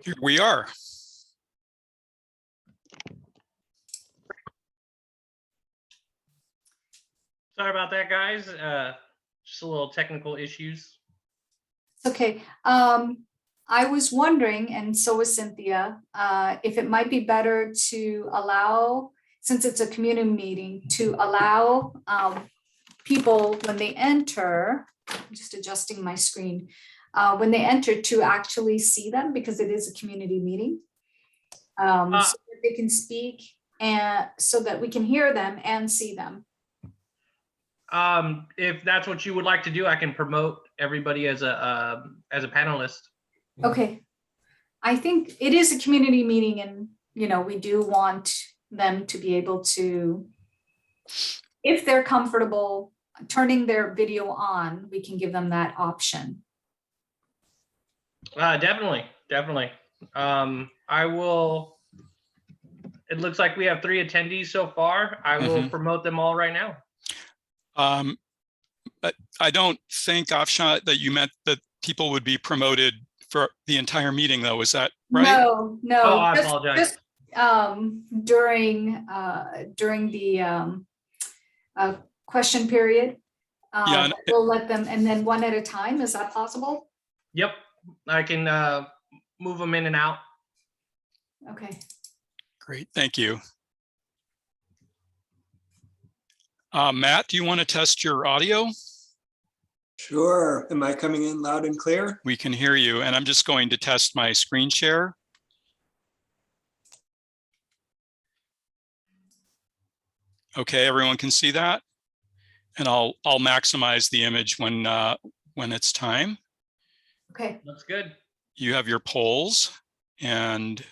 Here we are. Sorry about that, guys. Just a little technical issues. Okay. I was wondering, and so was Cynthia, if it might be better to allow, since it's a community meeting, to allow people when they enter, I'm just adjusting my screen, when they enter to actually see them, because it is a community meeting. So that they can speak and so that we can hear them and see them. If that's what you would like to do, I can promote everybody as a panelist. Okay. I think it is a community meeting, and we do want them to be able to, if they're comfortable turning their video on, we can give them that option. Definitely. I will. It looks like we have 3 attendees so far. I will promote them all right now. But I don't think, Afsha, that you meant that people would be promoted for the entire meeting, though. Is that right? No. Oh, I apologize. Just during the question period, Yeah, we'll let them, and then one at a time. Is that possible? Yep, I can move them in and out. Okay. great. Thank you. Matt, do you want to test your audio? Sure. Am I coming in loud and clear? We can hear you, and I'm just going to test my screen share. Okay, everyone can see that, and I'll maximize the image when it's time. Okay. That's good. You have your polls, and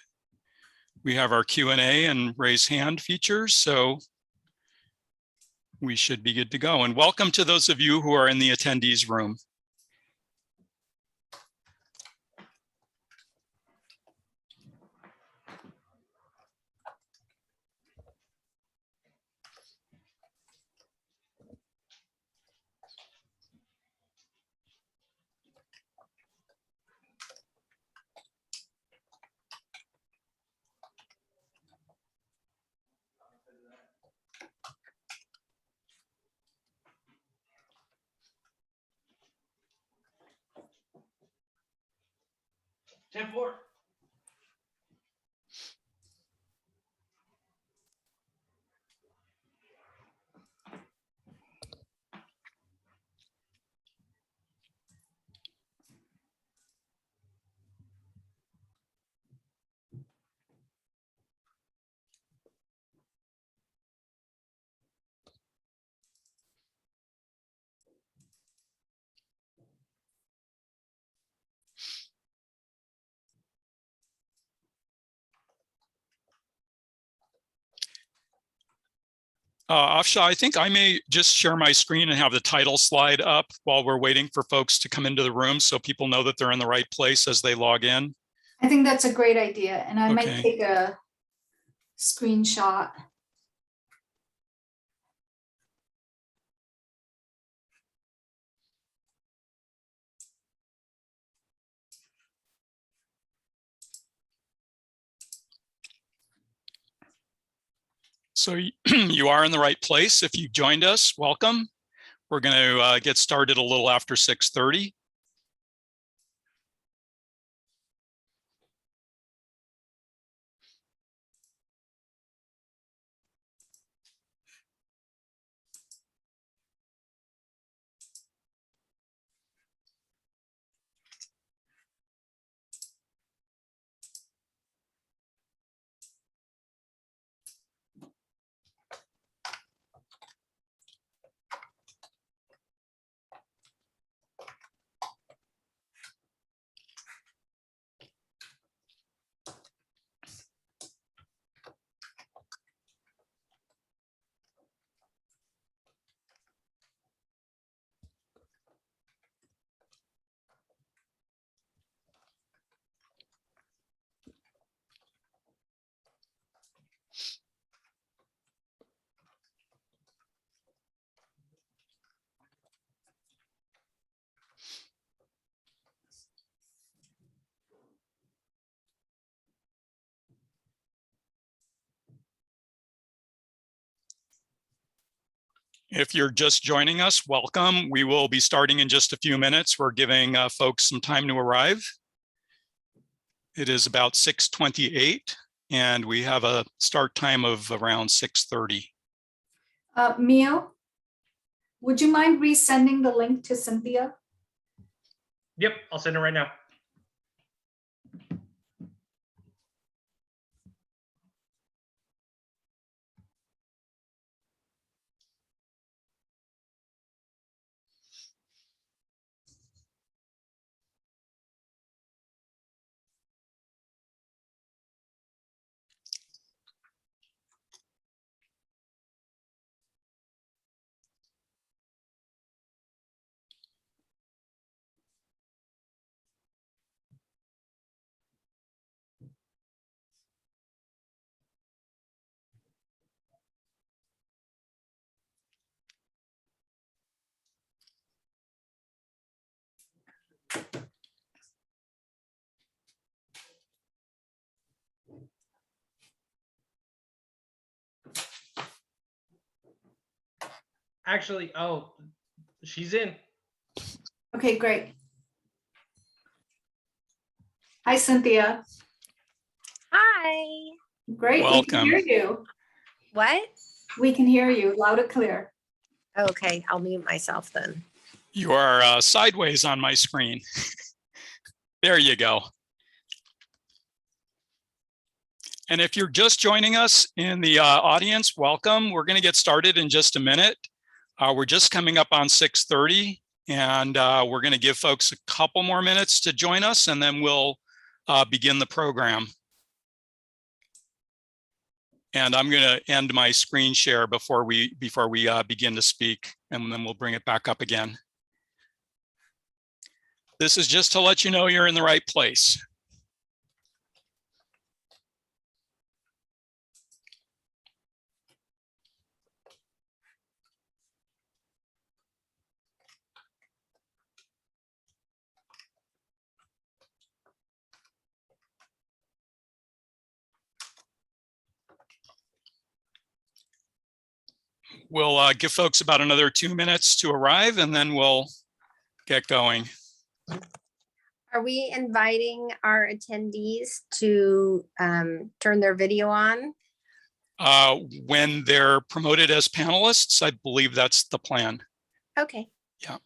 we have our Q&A and raise hand features, so we should be good to go. And welcome to those of you who are in the attendees room. Ten four. Afsha, I think I may just share my screen and have the title slide up while we're waiting for folks to come into the room so people know that they're in the right place as they log in. I think that's a great idea, and I might Okay. take a screenshot. So you are in the right place. If you joined us, welcome. We're going to get started a little after 6:30. If you're just joining us, welcome. We will be starting in just a few minutes. We're giving folks some time to arrive. It is about 6:28 and we have a start time of around 6:30. Mio, would you mind resending the link to Cynthia? Yep, I'll send it right now. Actually, oh, she's in. Okay, great. Hi, Cynthia. Hi. Great, we Welcome. can hear you. What? We can hear you loud and clear. Okay, I'll mute myself then. You are sideways on my screen. There you go. And if you're just joining us in the audience, welcome. We're going to get started in just a minute. We're just coming up on 6:30 and we're going to give folks a couple more minutes to join us and then we'll begin the program. And I'm going to end my screen share before we begin to speak, and then we'll bring it back up again. This is just to let you know you're in the right place. We'll give folks about another 2 minutes to arrive and then we'll get going. Are we inviting our attendees to turn their video on? When they're promoted as panelists, I believe that's the plan. Okay. Yeah.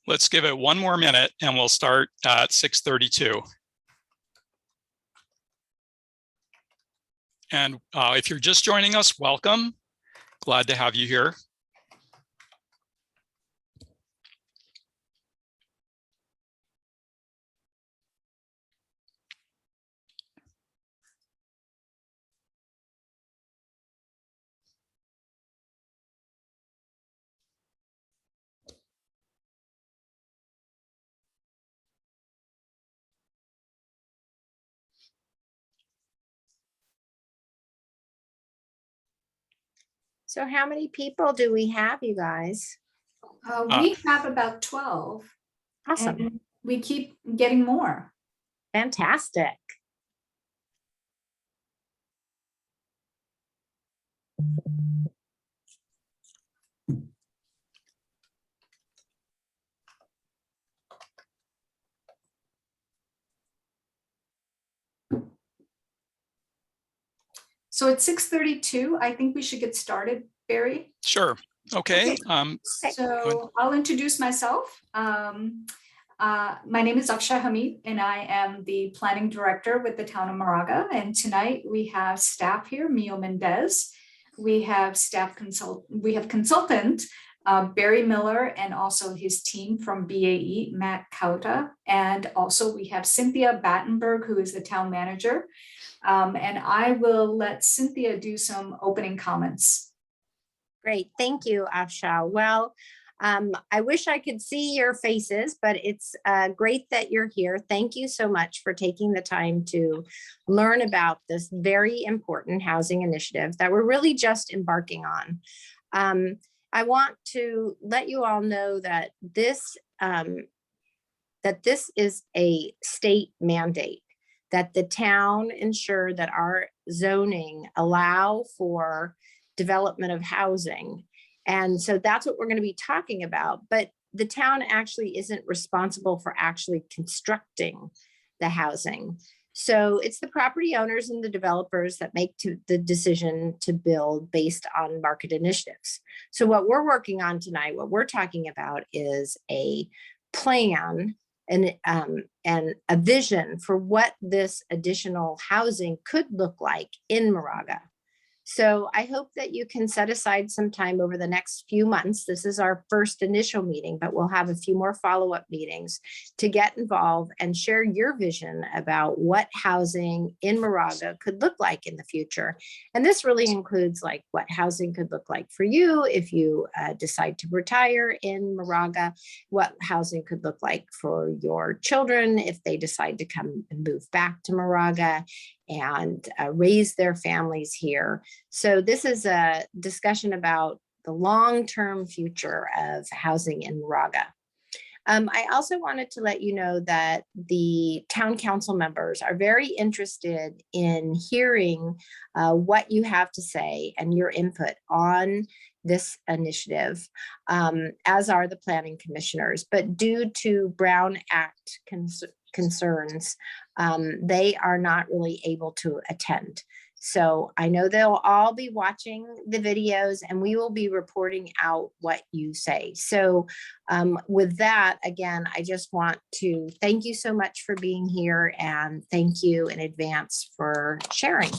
Let's give it 1 more minute and we'll start at 6:32. And if you're just joining us, welcome. Glad to have you here. So how many people do we have, you guys? We have about 12. Awesome. And we keep getting more. Fantastic. So at 6:32, I think we should get started, Barry. Sure. Okay. So I'll introduce myself. My name is Akshay Hamid, and I am the planning director with the town of Moraga. And tonight we have staff here, Mio Mendez. We have consultant Barry Miller and also his team from BAE, Matt Kauta. And also we have Cynthia Battenberg, who is the town manager. And I will let Cynthia do some opening comments. Great, thank you, Afshal. Well, I wish I could see your faces, but it's great that you're here. Thank you so much for taking the time to learn about this very important housing initiative that we're really just embarking on. I want to let you all know that this is a state mandate, that the town ensure that our zoning allow for development of housing. And so that's what we're going to be talking about. But the town actually isn't responsible for actually constructing the housing. So it's the property owners and the developers that make the decision to build based on market initiatives. So what we're working on tonight, what we're talking about is a plan and a vision for what this additional housing could look like in Moraga. So I hope that you can set aside some time over the next few months. This is our first initial meeting, but we'll have a few more follow-up meetings to get involved and share your vision about what housing in Moraga could look like in the future. And this really includes like what housing could look like for you if you decide to retire in Moraga, what housing could look like for your children if they decide to come and move back to Moraga and raise their families here. So this is a discussion about the long-term future of housing in Moraga. I also wanted to let you know that the town council members are very interested in hearing what you have to say and your input on this initiative, as are the planning commissioners. But due to Brown Act concerns, they are not really able to attend. So I know they'll all be watching the videos and we will be reporting out what you say. So with that, again, I just want to thank you so much for being here and thank you in advance for sharing.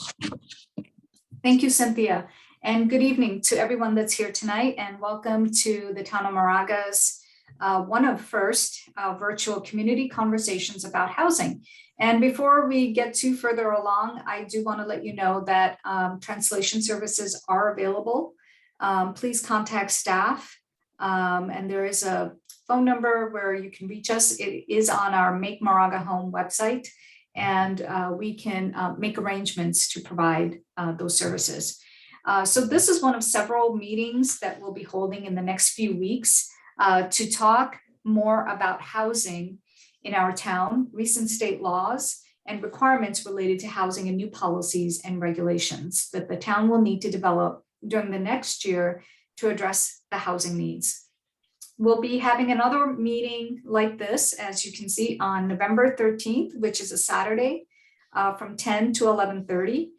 Thank you, Cynthia. And good evening to everyone that's here tonight, and welcome to the town of Moraga's one of first virtual community conversations about housing. And before we get too further along, I do want to let you know that translation services are available. Please contact staff, and there is a phone number where you can reach us. It is on our Make Moraga Home website, and we can make arrangements to provide those services. So this is one of several meetings that we'll be holding in the next few weeks to talk more about housing in our town, recent state laws, and requirements related to housing and new policies and regulations that the town will need to develop during the next year to address the housing needs. We'll be having another meeting like this, as you can see, on November 13th, which is a Saturday, from 10 to 11:30.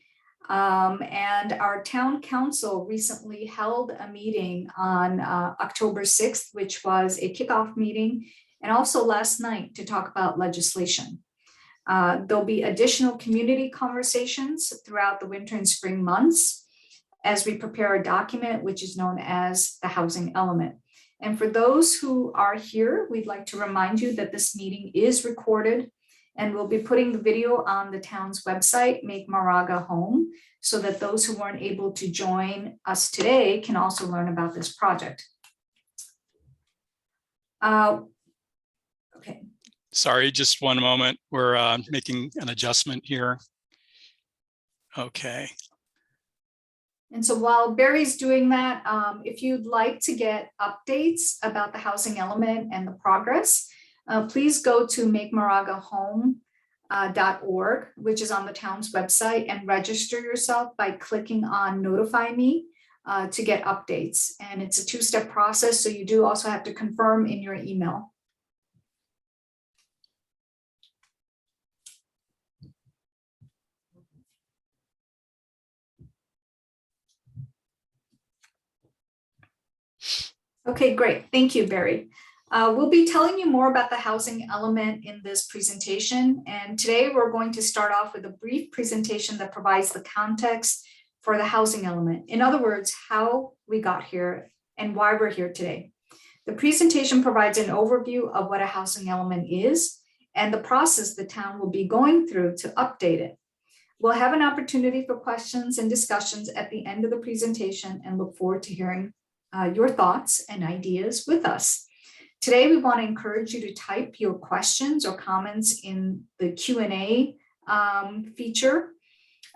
And our town council recently held a meeting on October 6th, which was a kickoff meeting, and also last night to talk about legislation. There'll be additional community conversations throughout the winter and spring months as we prepare a document which is known as the housing element. And for those who are here, we'd like to remind you that this meeting is recorded, and we'll be putting the video on the town's website, Make Moraga Home, so that those who weren't able to join us today can also learn about this project. Okay. Sorry, just one moment. We're making an adjustment here. Okay. And so while Barry's doing that, if you'd like to get updates about the housing element and the progress, please go to makemoragahome.org, which is on the town's website, and register yourself by clicking on Notify Me to get updates. And it's a two-step process, so you do also have to confirm in your email. Okay, great. Thank you, Barry. We'll be telling you more about the housing element in this presentation. And today we're going to start off with a brief presentation that provides the context for the housing element. In other words, how we got here and why we're here today. The presentation provides an overview of what a housing element is and the process the town will be going through to update it. We'll have an opportunity for questions and discussions at the end of the presentation and look forward to hearing your thoughts and ideas with us. Today, we want to encourage you to type your questions or comments in the Q&A feature.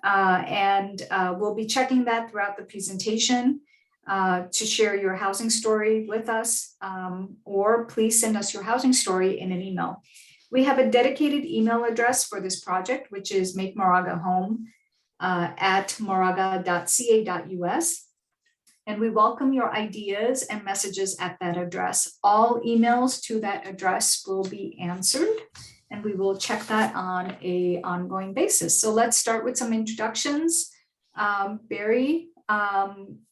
We'll be checking that throughout the presentation to share your housing story with us, or please send us your housing story in an email. We have a dedicated email address for this project, which is makemoraga.home at moraga.ca.us. And we welcome your ideas and messages at that address. All emails to that address will be answered, and we will check that on an ongoing basis. So let's start with some introductions. Barry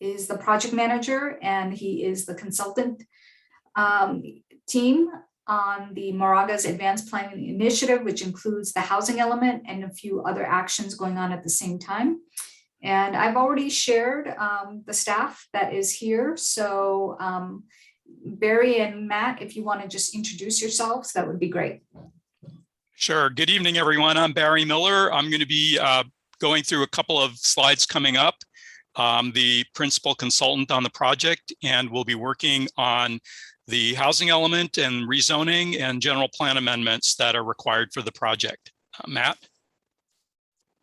is the project manager, and he is the consultant team on the Moraga's Advanced Planning Initiative, which includes the housing element and a few other actions going on at the same time. And I've already shared the staff that is here. So Barry and Matt, if you want to just introduce yourselves, that would be great. Sure. Good evening, everyone. I'm Barry Miller. I'm going to be going through a couple of slides coming up. The principal consultant on the project, and we'll be working on the housing element and rezoning and general plan amendments that are required for the project. Matt?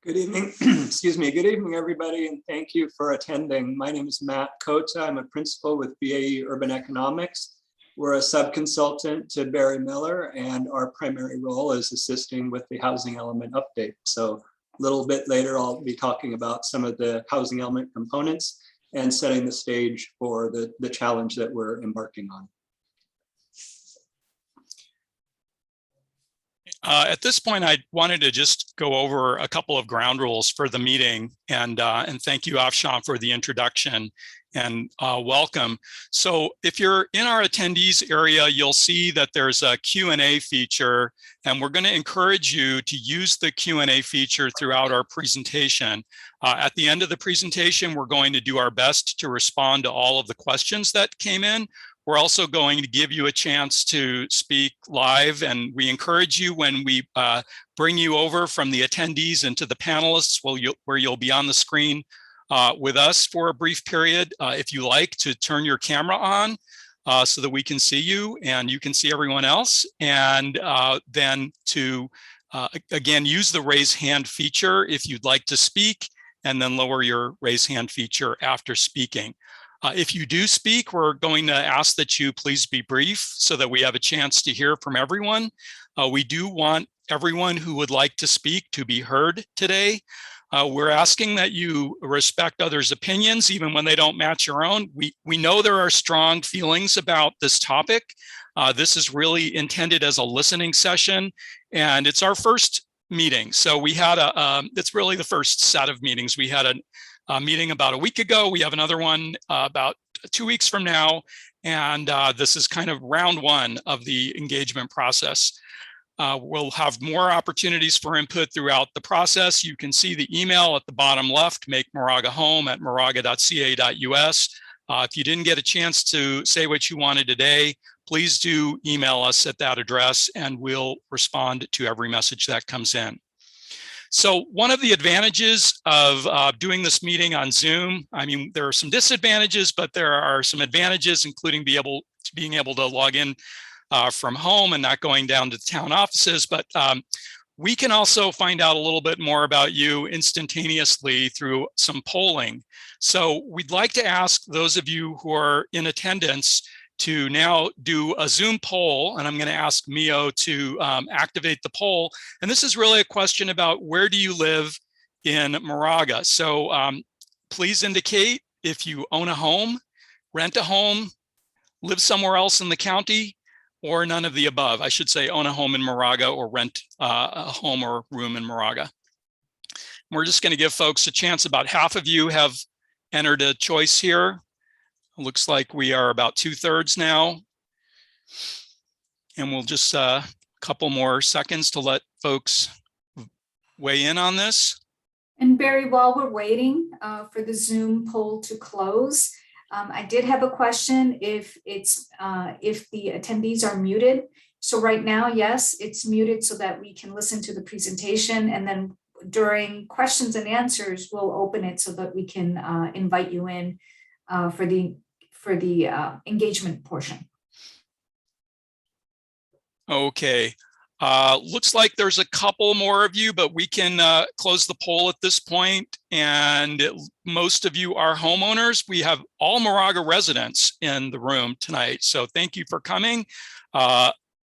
Good evening. Excuse me. Good evening, everybody, and thank you for attending. My name is Matt Kota. I'm a principal with BAE Urban Economics. We're a sub-consultant to Barry Miller, and our primary role is assisting with the housing element update. So a little bit later, I'll be talking about some of the housing element components and setting the stage for the challenge that we're embarking on. At this point, I wanted to just go over a couple of ground rules for the meeting, and thank you, Afshan, for the introduction and welcome. So if you're in our attendees area, you'll see that there's a Q&A feature, and we're going to encourage you to use the Q&A feature throughout our presentation. At the end of the presentation, we're going to do our best to respond to all of the questions that came in. We're also going to give you a chance to speak live, and we encourage you when we bring you over from the attendees into the panelists where you'll be on the screen with us for a brief period, if you like, to turn your camera on so that we can see you and you can see everyone else, and then to, again, use the raise hand feature if you'd like to speak, and then lower your raise hand feature after speaking. If you do speak, we're going to ask that you please be brief so that we have a chance to hear from everyone. We do want everyone who would like to speak to be heard today. We're asking that you respect others' opinions, even when they don't match your own. We know there are strong feelings about this topic. This is really intended as a listening session, and it's our first meeting. So we had it's really the first set of meetings. We had a meeting about a week ago. We have another one about 2 weeks from now. And this is kind of round one of the engagement process. We'll have more opportunities for input throughout the process. You can see the email at the bottom left, makemoraga.home@moraga.ca.us. If you didn't get a chance to say what you wanted today, please do email us at that address and we'll respond to every message that comes in. So one of the advantages of doing this meeting on Zoom, I mean, there are some disadvantages, but there are some advantages, including being able to log in from home and not going down to the town offices. But we can also find out a little bit more about you instantaneously through some polling. So we'd like to ask those of you who are in attendance to now do a Zoom poll, and I'm going to ask Mio to activate the poll. And this is really a question about where do you live in Moraga. So please indicate if you own a home, rent a home, live somewhere else in the county, or none of the above. I should say own a home in Moraga or rent a home or room in Moraga. We're just going to give folks a chance. About half of you have entered a choice here. Looks like we are about 2/3 now. And we'll just a couple more seconds to let folks weigh in on this. And Barry, while we're waiting for the Zoom poll to close, I did have a question if the attendees are muted. So right now, yes, it's muted so that we can listen to the presentation, and then during questions and answers, we'll open it so that we can invite you in for the engagement portion. Okay. Looks like there's a couple more of you, but we can close the poll at this point. And most of you are homeowners. We have all Moraga residents in the room tonight. So thank you for coming.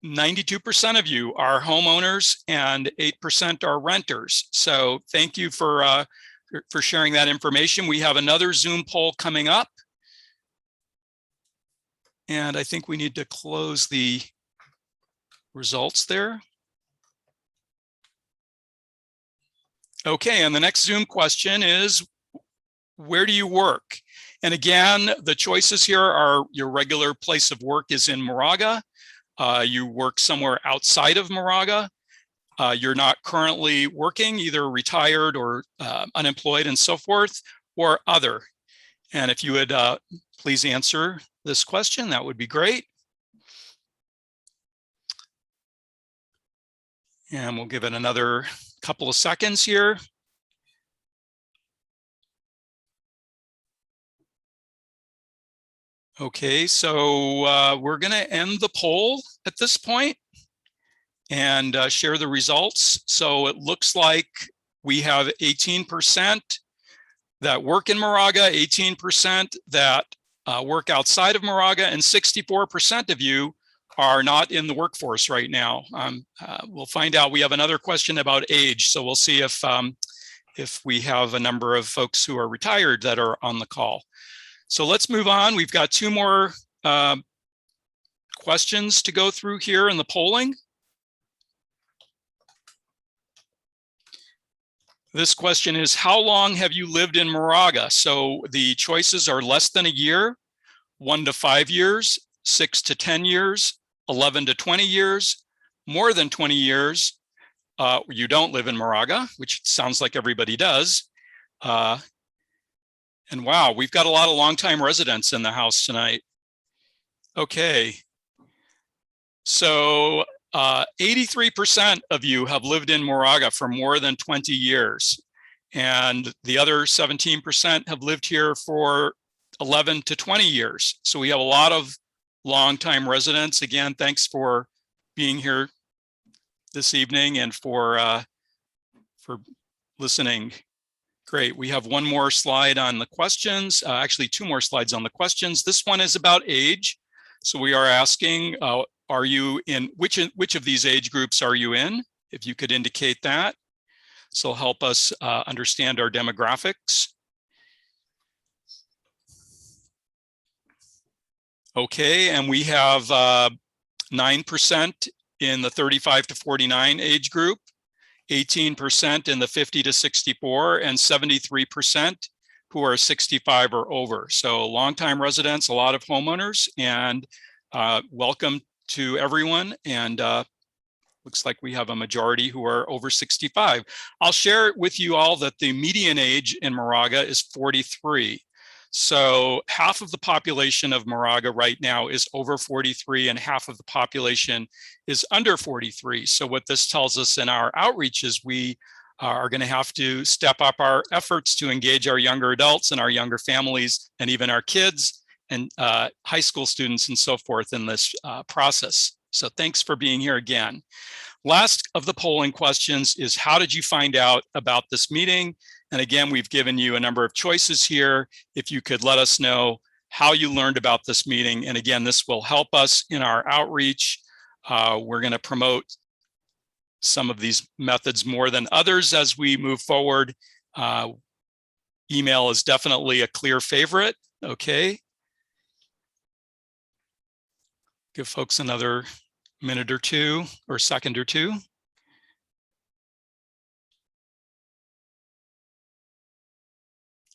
92% of you are homeowners and 8% are renters. So thank you for sharing that information. We have another Zoom poll coming up. And I think we need to close the results there. Okay, and the next Zoom question is, where do you work? And again, the choices here are your regular place of work is in Moraga. You work somewhere outside of Moraga. You're not currently working, either retired or unemployed and so forth, or other. And if you would please answer this question, that would be great. And we'll give it another couple of seconds here. Okay, so we're going to end the poll at this point and share the results. So it looks like we have 18% that work in Moraga, 18% that work outside of Moraga, and 64% of you are not in the workforce right now. We'll find out. We have another question about age, so we'll see if we have a number of folks who are retired that are on the call. So let's move on. We've got two more questions to go through here in the polling. This question is, how long have you lived in Moraga? So the choices are less than a year, 1 to 5 years, 6 to 10 years, 11 to 20 years, more than 20 years. You don't live in Moraga, which sounds like everybody does. And wow, we've got a lot of longtime residents in the house tonight. Okay. So 83% of you have lived in Moraga for more than 20 years. And the other 17% have lived here for 11 to 20 years. So we have a lot of longtime residents. Again, thanks for being here this evening and for listening. Great. We have one more slide on the questions. Actually, two more slides on the questions. This one is about age. So we are asking, are you in which of these age groups are you in? If you could indicate that. So help us understand our demographics. Okay, and we have 9% in the 35 to 49 age group, 18% in the 50 to 64, and 73% who are 65 or over. So longtime residents, a lot of homeowners, and welcome to everyone. And looks like we have a majority who are over 65. I'll share with you all that the median age in Moraga is 43. So half of the population of Moraga right now is over 43 and half of the population is under 43. So what this tells us in our outreach is we are going to have to step up our efforts to engage our younger adults and our younger families and even our kids and high school students and so forth in this process. So thanks for being here again. Last of the polling questions is, how did you find out about this meeting? And again, we've given you a number of choices here. If you could let us know how you learned about this meeting. And again, this will help us in our outreach. We're going to promote some of these methods more than others as we move forward. Email is definitely a clear favorite. Okay. Give folks another minute or two or second or two.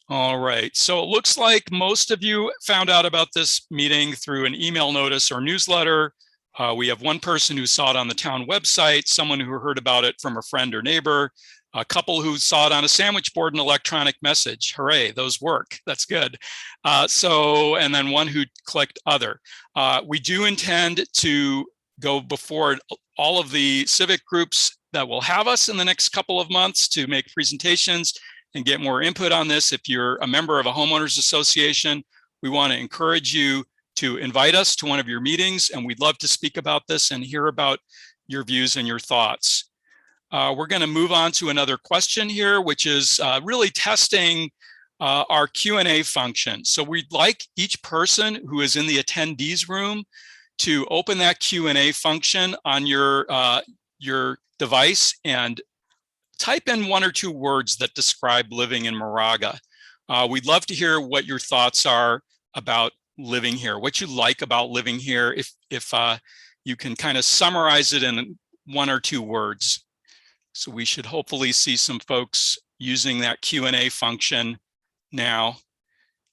All right, so it looks like most of you found out about this meeting through an email notice or newsletter. We have one person who saw it on the town website, someone who heard about it from a friend or neighbor. A couple who saw it on a sandwich board and electronic message. Hooray, those work. That's good. And then one who clicked other. We do intend to go before all of the civic groups that will have us in the next couple of months to make presentations and get more input on this. If you're a member of a homeowners association, we want to encourage you to invite us to one of your meetings, and we'd love to speak about this and hear about your views and your thoughts. We're going to move on to another question here, which is really testing our Q&A function. So we'd like each person who is in the attendees room to open that Q&A function on your device and type in 1 or 2 words that describe living in Moraga. We'd love to hear what your thoughts are about living here, what you like about living here, if you can kind of summarize it in 1 or 2 words. So we should hopefully see some folks using that Q&A function now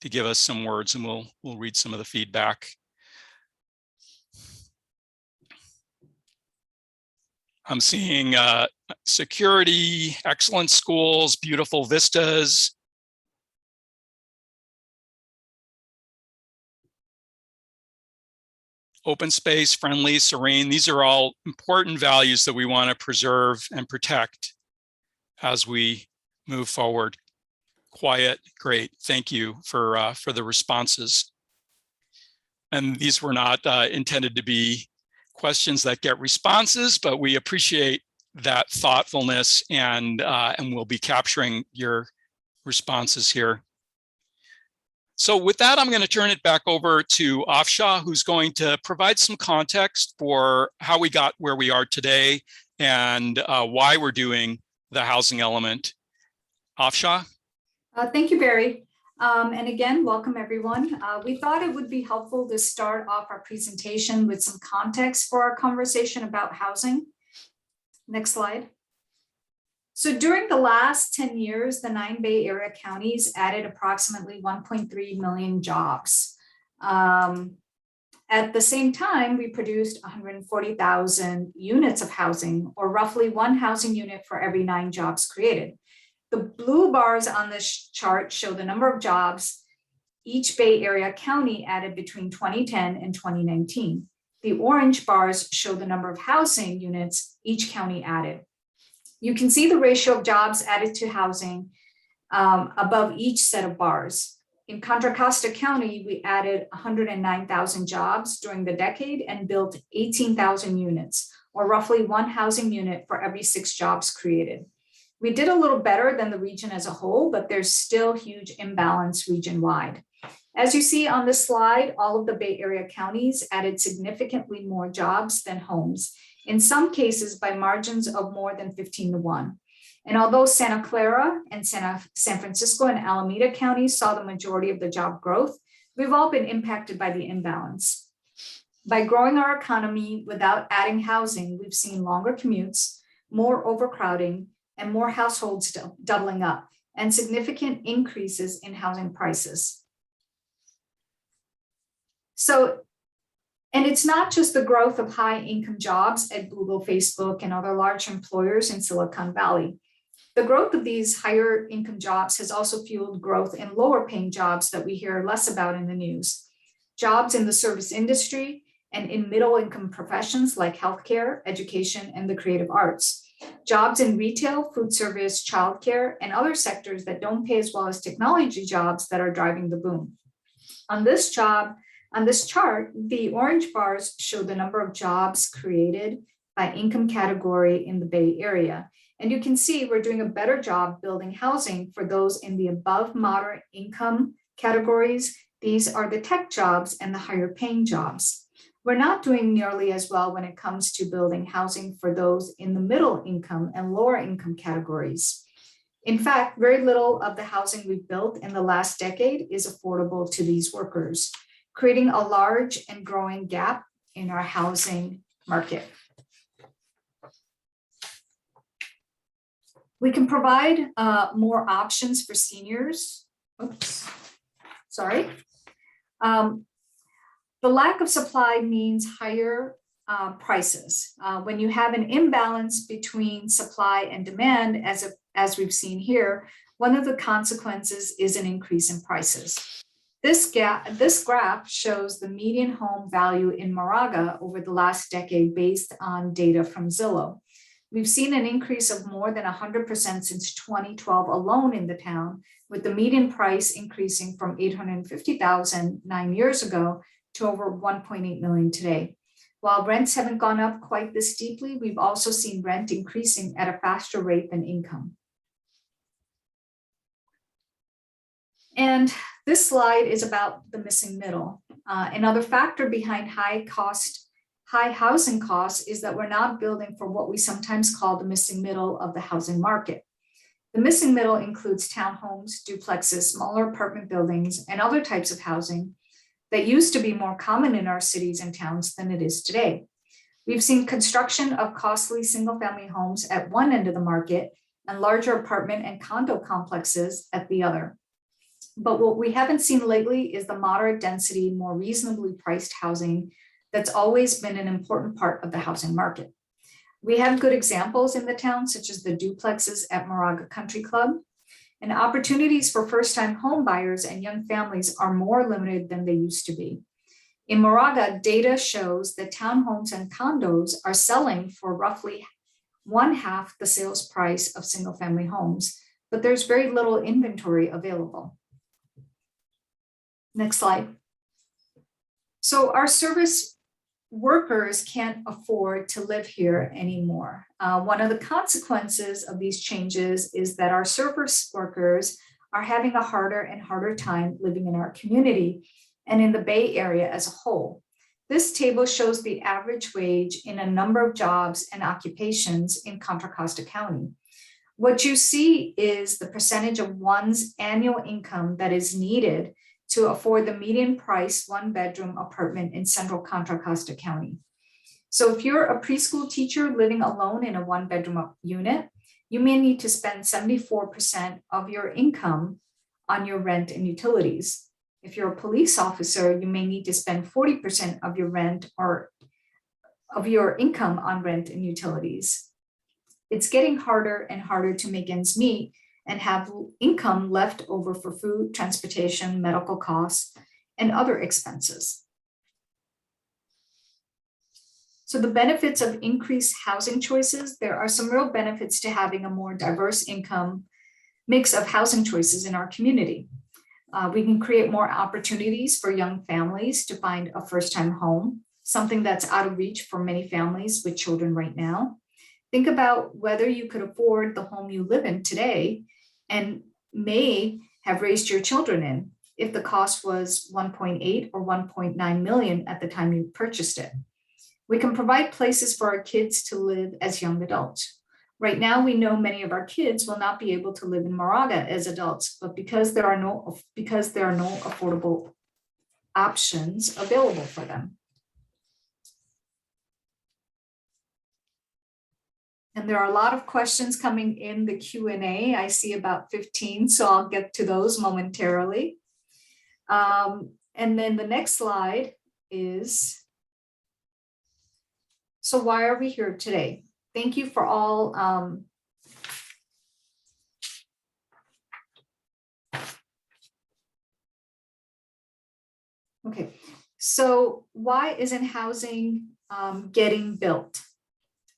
to give us some words, and we'll read some of the feedback. I'm seeing security, excellent schools, beautiful vistas. Open space, friendly, serene. These are all important values that we want to preserve and protect as we move forward. Quiet, great. Thank you for the responses. And these were not intended to be questions that get responses, but we appreciate that thoughtfulness, and we'll be capturing your responses here. So with that, I'm going to turn it back over to Afsha, who's going to provide some context for how we got where we are today and why we're doing the housing element. Afsha? Thank you, Barry. And again, welcome everyone. We thought it would be helpful to start off our presentation with some context for our conversation about housing. Next slide. So during the last 10 years, the 9 Bay Area counties added approximately 1.3 million jobs. At the same time, we produced 140,000 units of housing, or roughly 1 housing unit for every 9 jobs created. The blue bars on this chart show the number of jobs each Bay Area county added between 2010 and 2019. The orange bars show the number of housing units each county added. You can see the ratio of jobs added to housing above each set of bars. In Contra Costa County, we added 109,000 jobs during the decade and built 18,000 units, or roughly 1 housing unit for every 6 jobs created. We did a little better than the region as a whole, but there's still huge imbalance region-wide. As you see on this slide, all of the Bay Area counties added significantly more jobs than homes, in some cases by margins of more than 15-1. And although Santa Clara and San Francisco and Alameda counties saw the majority of the job growth, we've all been impacted by the imbalance. By growing our economy without adding housing, we've seen longer commutes, more overcrowding, and more households doubling up, and significant increases in housing prices. And it's not just the growth of high income jobs at Google, Facebook, and other large employers in Silicon Valley. The growth of these higher income jobs has also fueled growth in lower paying jobs that we hear less about in the news. Jobs in the service industry and in middle income professions like healthcare, education, and the creative arts. Jobs in retail, food service, childcare, and other sectors that don't pay as well as technology jobs that are driving the boom. On this chart, the orange bars show the number of jobs created by income category in the Bay Area. And you can see we're doing a better job building housing for those in the above moderate income categories. These are the tech jobs and the higher paying jobs. We're not doing nearly as well when it comes to building housing for those in the middle income and lower income categories. In fact, very little of the housing we've built in the last decade is affordable to these workers, creating a large and growing gap in our housing market. We can provide more options for seniors. Oops, sorry. The lack of supply means higher prices. When you have an imbalance between supply and demand, as as we've seen here, one of the consequences is an increase in prices. This graph shows the median home value in Moraga over the last decade based on data from Zillow. We've seen an increase of more than 100% since 2012 alone in the town, with the median price increasing from $850,000 9 years ago to over $1.8 million today. While rents haven't gone up quite this deeply, we've also seen rent increasing at a faster rate than income. And this slide is about the missing middle. Another factor behind high housing costs is that we're not building for what we sometimes call the missing middle of the housing market. The missing middle includes townhomes, duplexes, smaller apartment buildings, and other types of housing that used to be more common in our cities and towns than it is today. We've seen construction of costly single-family homes at one end of the market and larger apartment and condo complexes at the other. But what we haven't seen lately is the moderate density, more reasonably priced housing that's always been an important part of the housing market. We have good examples in the town, such as the duplexes at Moraga Country Club, and opportunities for first-time home buyers and young families are more limited than they used to be. In Moraga, data shows that townhomes and condos are selling for roughly 1/2 the sales price of single-family homes, but there's very little inventory available. Next slide. So our service workers can't afford to live here anymore. One of the consequences of these changes is that our service workers are having a harder and harder time living in our community and in the Bay Area as a whole. This table shows the average wage in a number of jobs and occupations in Contra Costa County. What you see is the percentage of one's annual income that is needed to afford the median price one-bedroom apartment in central Contra Costa County. So if you're a preschool teacher living alone in a one-bedroom unit, you may need to spend 74% of your income on your rent and utilities. If you're a police officer, you may need to spend 40% of your rent or of your income on rent and utilities. It's getting harder and harder to make ends meet and have income left over for food, transportation, medical costs, and other expenses. So the benefits of increased housing choices, there are some real benefits to having a more diverse income mix of housing choices in our community. We can create more opportunities for young families to find a first-time home, something that's out of reach for many families with children right now. Think about whether you could afford the home you live in today and may have raised your children in if the cost was 1.8 or 1.9 million at the time you purchased it. We can provide places for our kids to live as young adults. Right now, we know many of our kids will not be able to live in Moraga as adults, but because there are no affordable options available for them. And there are a lot of questions coming in the Q&A. I see about 15, so I'll get to those momentarily. And then the next slide is, so why are we here today? Thank you for all okay, so why isn't housing getting built?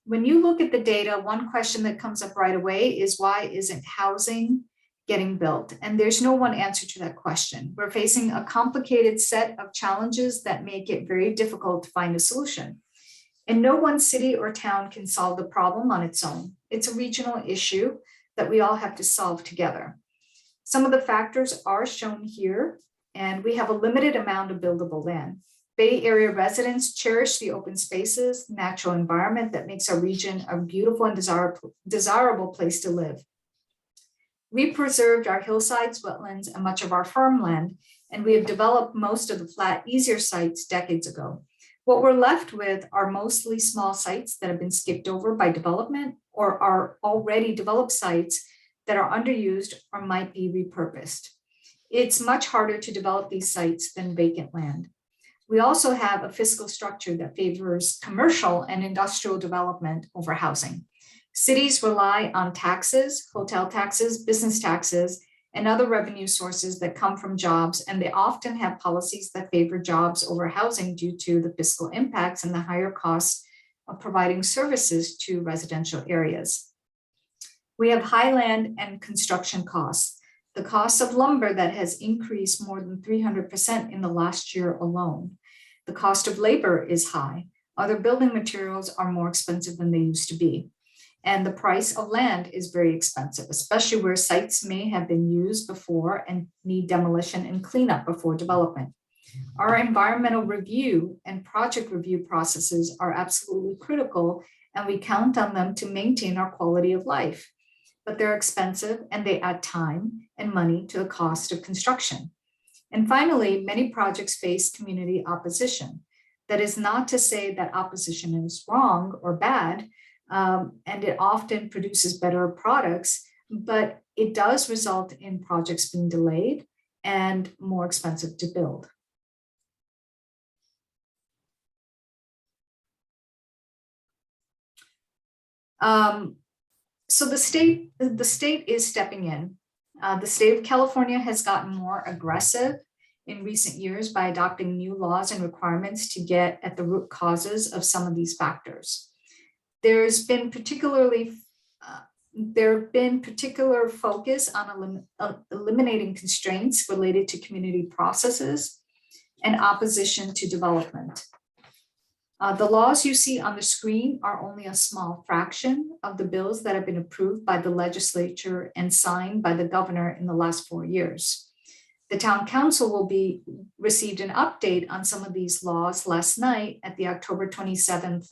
When you look at the data, one question that comes up right away is why isn't housing getting built? And there's no one answer to that question. We're facing a complicated set of challenges that make it very difficult to find a solution. And no one city or town can solve the problem on its own. It's a regional issue that we all have to solve together. Some of the factors are shown here, and we have a limited amount of buildable land. Bay Area residents cherish the open spaces, natural environment that makes our region a beautiful and desirable place to live. We preserved our hillsides, wetlands, and much of our farmland, and we have developed most of the flat, easier sites decades ago. What we're left with are mostly small sites that have been skipped over by development or are already developed sites that are underused or might be repurposed. It's much harder to develop these sites than vacant land. We also have a fiscal structure that favors commercial and industrial development over housing. Cities rely on taxes, hotel taxes, business taxes, and other revenue sources that come from jobs, and they often have policies that favor jobs over housing due to the fiscal impacts and the higher costs of providing services to residential areas. We have high land and construction costs. The cost of lumber that has increased more than 300% in the last year alone. The cost of labor is high. Other building materials are more expensive than they used to be. And the price of land is very expensive, especially where sites may have been used before and need demolition and cleanup before development. Our environmental review and project review processes are absolutely critical, and we count on them to maintain our quality of life. But they're expensive and they add time and money to the cost of construction. And finally, many projects face community opposition. That is not to say that opposition is wrong or bad, and it often produces better products, but it does result in projects being delayed and more expensive to build. So the state is stepping in. The state of California has gotten more aggressive in recent years by adopting new laws and requirements to get at the root causes of some of these factors. There's been particular focus on eliminating constraints related to community processes and opposition to development. The laws you see on the screen are only a small fraction of the bills that have been approved by the legislature and signed by the governor in the last 4 years. The town council received an update on some of these laws last night at the October 27th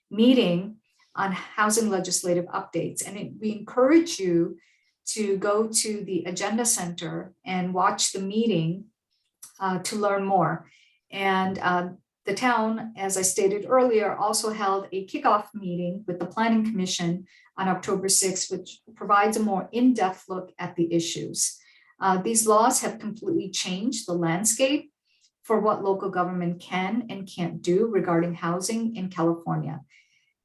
meeting on housing legislative updates. And we encourage you to go to the Agenda Center and watch the meeting to learn more. And the town, as I stated earlier, also held a kickoff meeting with the Planning Commission on October 6th, which provides a more in-depth look at the issues. These laws have completely changed the landscape for what local government can and can't do regarding housing in California.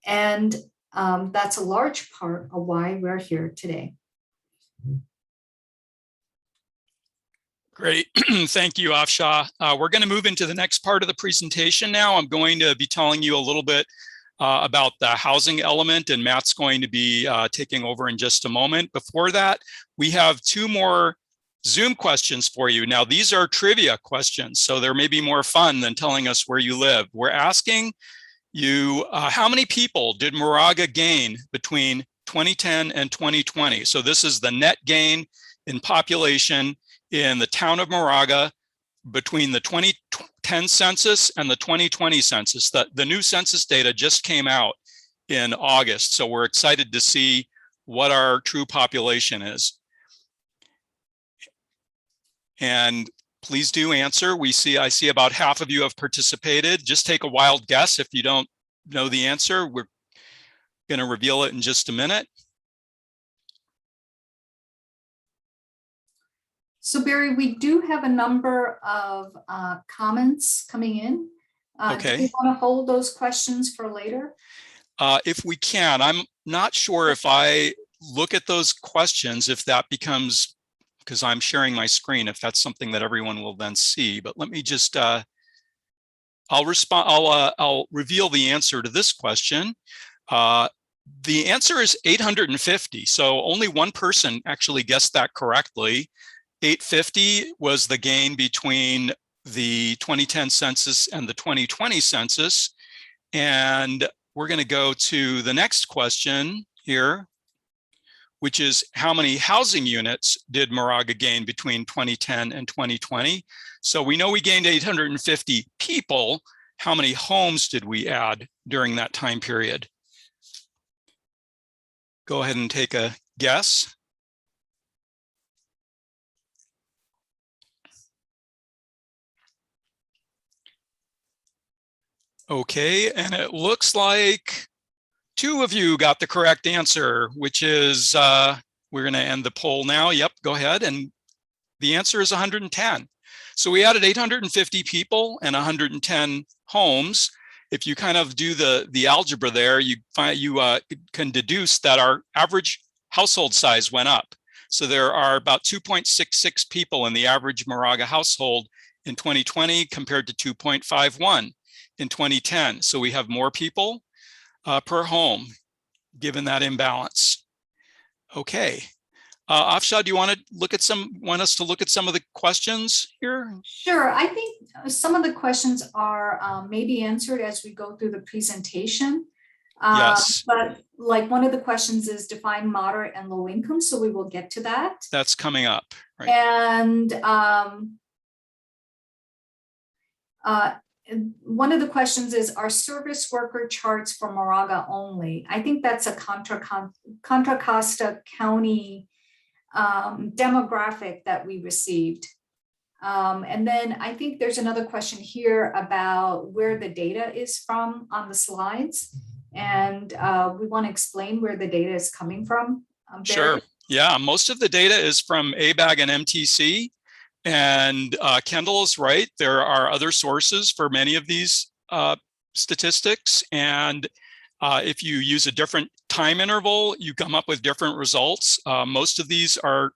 And that's a large part of why we're here today. Great. Thank you, Afsha. We're going to move into the next part of the presentation now. I'm going to be telling you a little bit about the housing element, and Matt's going to be taking over in just a moment. Before that, we have 2 more Zoom questions for you. Now, these are trivia questions, so they're maybe more fun than telling us where you live. We're asking you, how many people did Moraga gain between 2010 and 2020? So this is the net gain in population in the town of Moraga between the 2010 census and the 2020 census. The new census data just came out in August, so we're excited to see what our true population is. And please do answer. I see about half of you have participated. Just take a wild guess if you don't know the answer. We're going to reveal it in just a minute. So Barry, we do have a number of comments coming in. Okay. Do you want to hold those questions for later? If we can. I'm not sure if I look at those questions, if that becomes, because I'm sharing my screen, if that's something that everyone will then see. But let me just, I'll reveal the answer to this question. The answer is 850. So only one person actually guessed that correctly. 850 was the gain between the 2010 census and the 2020 census. And we're going to go to the next question here, which is how many housing units did Moraga gain between 2010 and 2020? So we know we gained 850 people. How many homes did we add during that time period? Go ahead and take a guess. Okay, and it looks like 2 of you got the correct answer, which is, we're going to end the poll now. Yep, go ahead. And the answer is 110. So we added 850 people and 110 homes. if you kind of do the algebra there, you can deduce that our average household size went up. So there are about 2.66 people in the average Moraga household in 2020 compared to 2.51 in 2010. So we have more people per home, given that imbalance. Okay. Afshad, do you want us to look at some of the questions here? Sure. I think some of the questions are maybe answered as we go through the presentation. Yes. But like one of the questions is define moderate and low income. So we will get to that. That's coming up. Right. And one of the questions is, are service worker charts for Moraga only? I think that's a Contra Costa County demographic that we received. And then I think there's another question here about where the data is from on the slides. And we want to explain where the data is coming from. Sure. Yeah, most of the data is from ABAG and MTC. And Kendall is right. There are other sources for many of these statistics. And if you use a different time interval, you come up with different results. Most of these are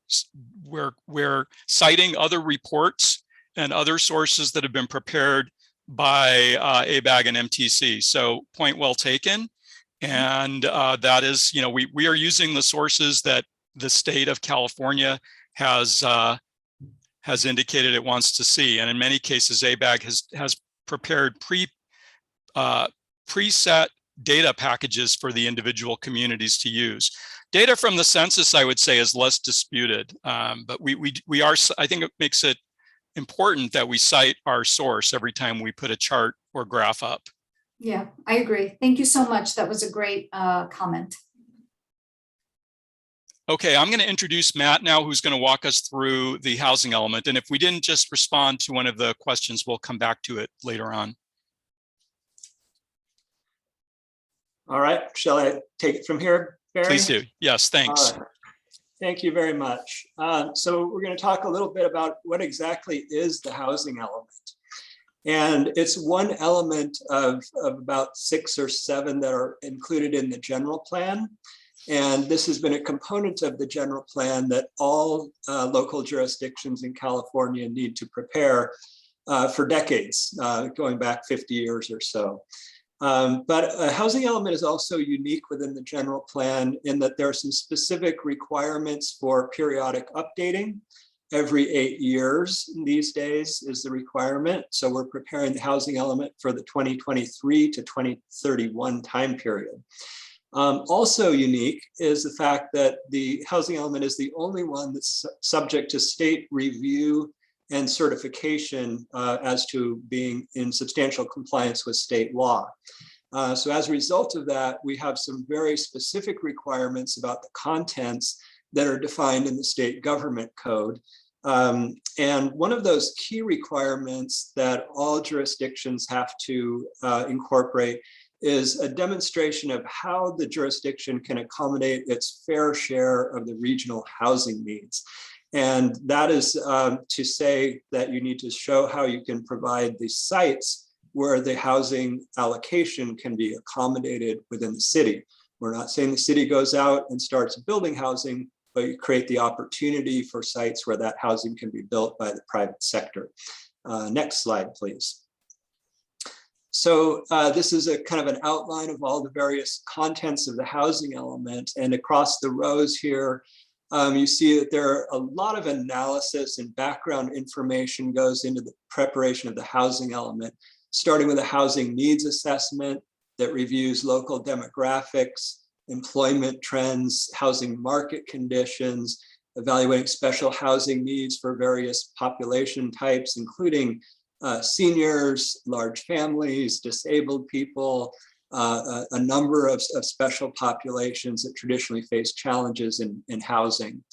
we're citing other reports and other sources that have been prepared by ABAG and MTC. So point well taken. And that is, we are using the sources that the state of California has indicated it wants to see. And in many cases, ABAG has prepared preset data packages for the individual communities to use. Data from the census, I would say, is less disputed, but we are, I think it makes it important that we cite our source every time we put a chart or graph up. Yeah, I agree. Thank you so much. That was a great comment. Okay, I'm going to introduce Matt now, who's going to walk us through the housing element. And if we didn't just respond to one of the questions, we'll come back to it later on. All right, shall I take it from here, Barry? Please do. Yes, thanks. Thank you very much. So we're going to talk a little bit about what exactly is the housing element. And it's one element of about 6 or 7 that are included in the general plan. And this has been a component of the general plan that all local jurisdictions in California need to prepare for decades, going back 50 years or so. But a housing element is also unique within the general plan in that there are some specific requirements for periodic updating. Every 8 years these days is the requirement. So we're preparing the housing element for the 2023 to 2031 time period. Also unique is the fact that the housing element is the only one that's subject to state review and certification as to being in substantial compliance with state law. So as a result of that, we have some very specific requirements about the contents that are defined in the state government code. And one of those key requirements that all jurisdictions have to incorporate is a demonstration of how the jurisdiction can accommodate its fair share of the regional housing needs. And that is to say that you need to show how you can provide the sites where the housing allocation can be accommodated within the city. We're not saying the city goes out and starts building housing, but you create the opportunity for sites where that housing can be built by the private sector. Next slide, please. So this is a kind of an outline of all the various contents of the housing element. And across the rows here, you see that there are a lot of analysis and background information goes into the preparation of the housing element, starting with a housing needs assessment that reviews local demographics, employment trends, housing market conditions, evaluating special housing needs for various population types, including seniors, large families, disabled people, a number of special populations that traditionally face challenges in housing.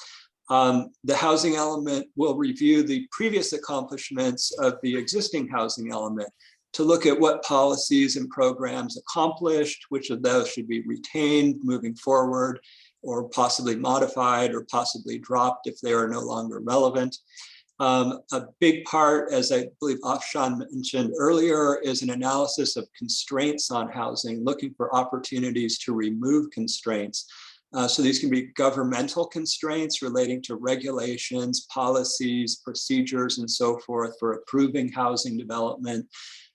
The housing element will review the previous accomplishments of the existing housing element to look at what policies and programs accomplished, which of those should be retained moving forward, or possibly modified or possibly dropped if they are no longer relevant. A big part, as I believe Afshan mentioned earlier, is an analysis of constraints on housing, looking for opportunities to remove constraints. So these can be governmental constraints relating to regulations, policies, procedures, and so forth for approving housing development.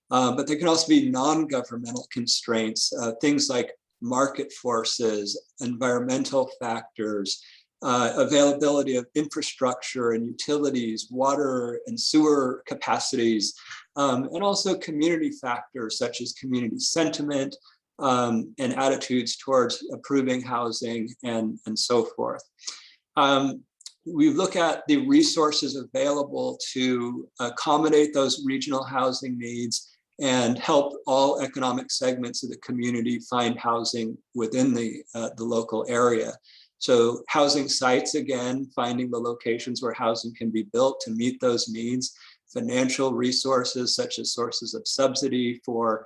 But there can also be non-governmental constraints, things like market forces, environmental factors, availability of infrastructure and utilities, water and sewer capacities, and also community factors such as community sentiment, and attitudes towards approving housing and so forth. We look at the resources available to accommodate those regional housing needs and help all economic segments of the community find housing within the local area. So housing sites, again, finding the locations where housing can be built to meet those needs, financial resources such as sources of subsidy for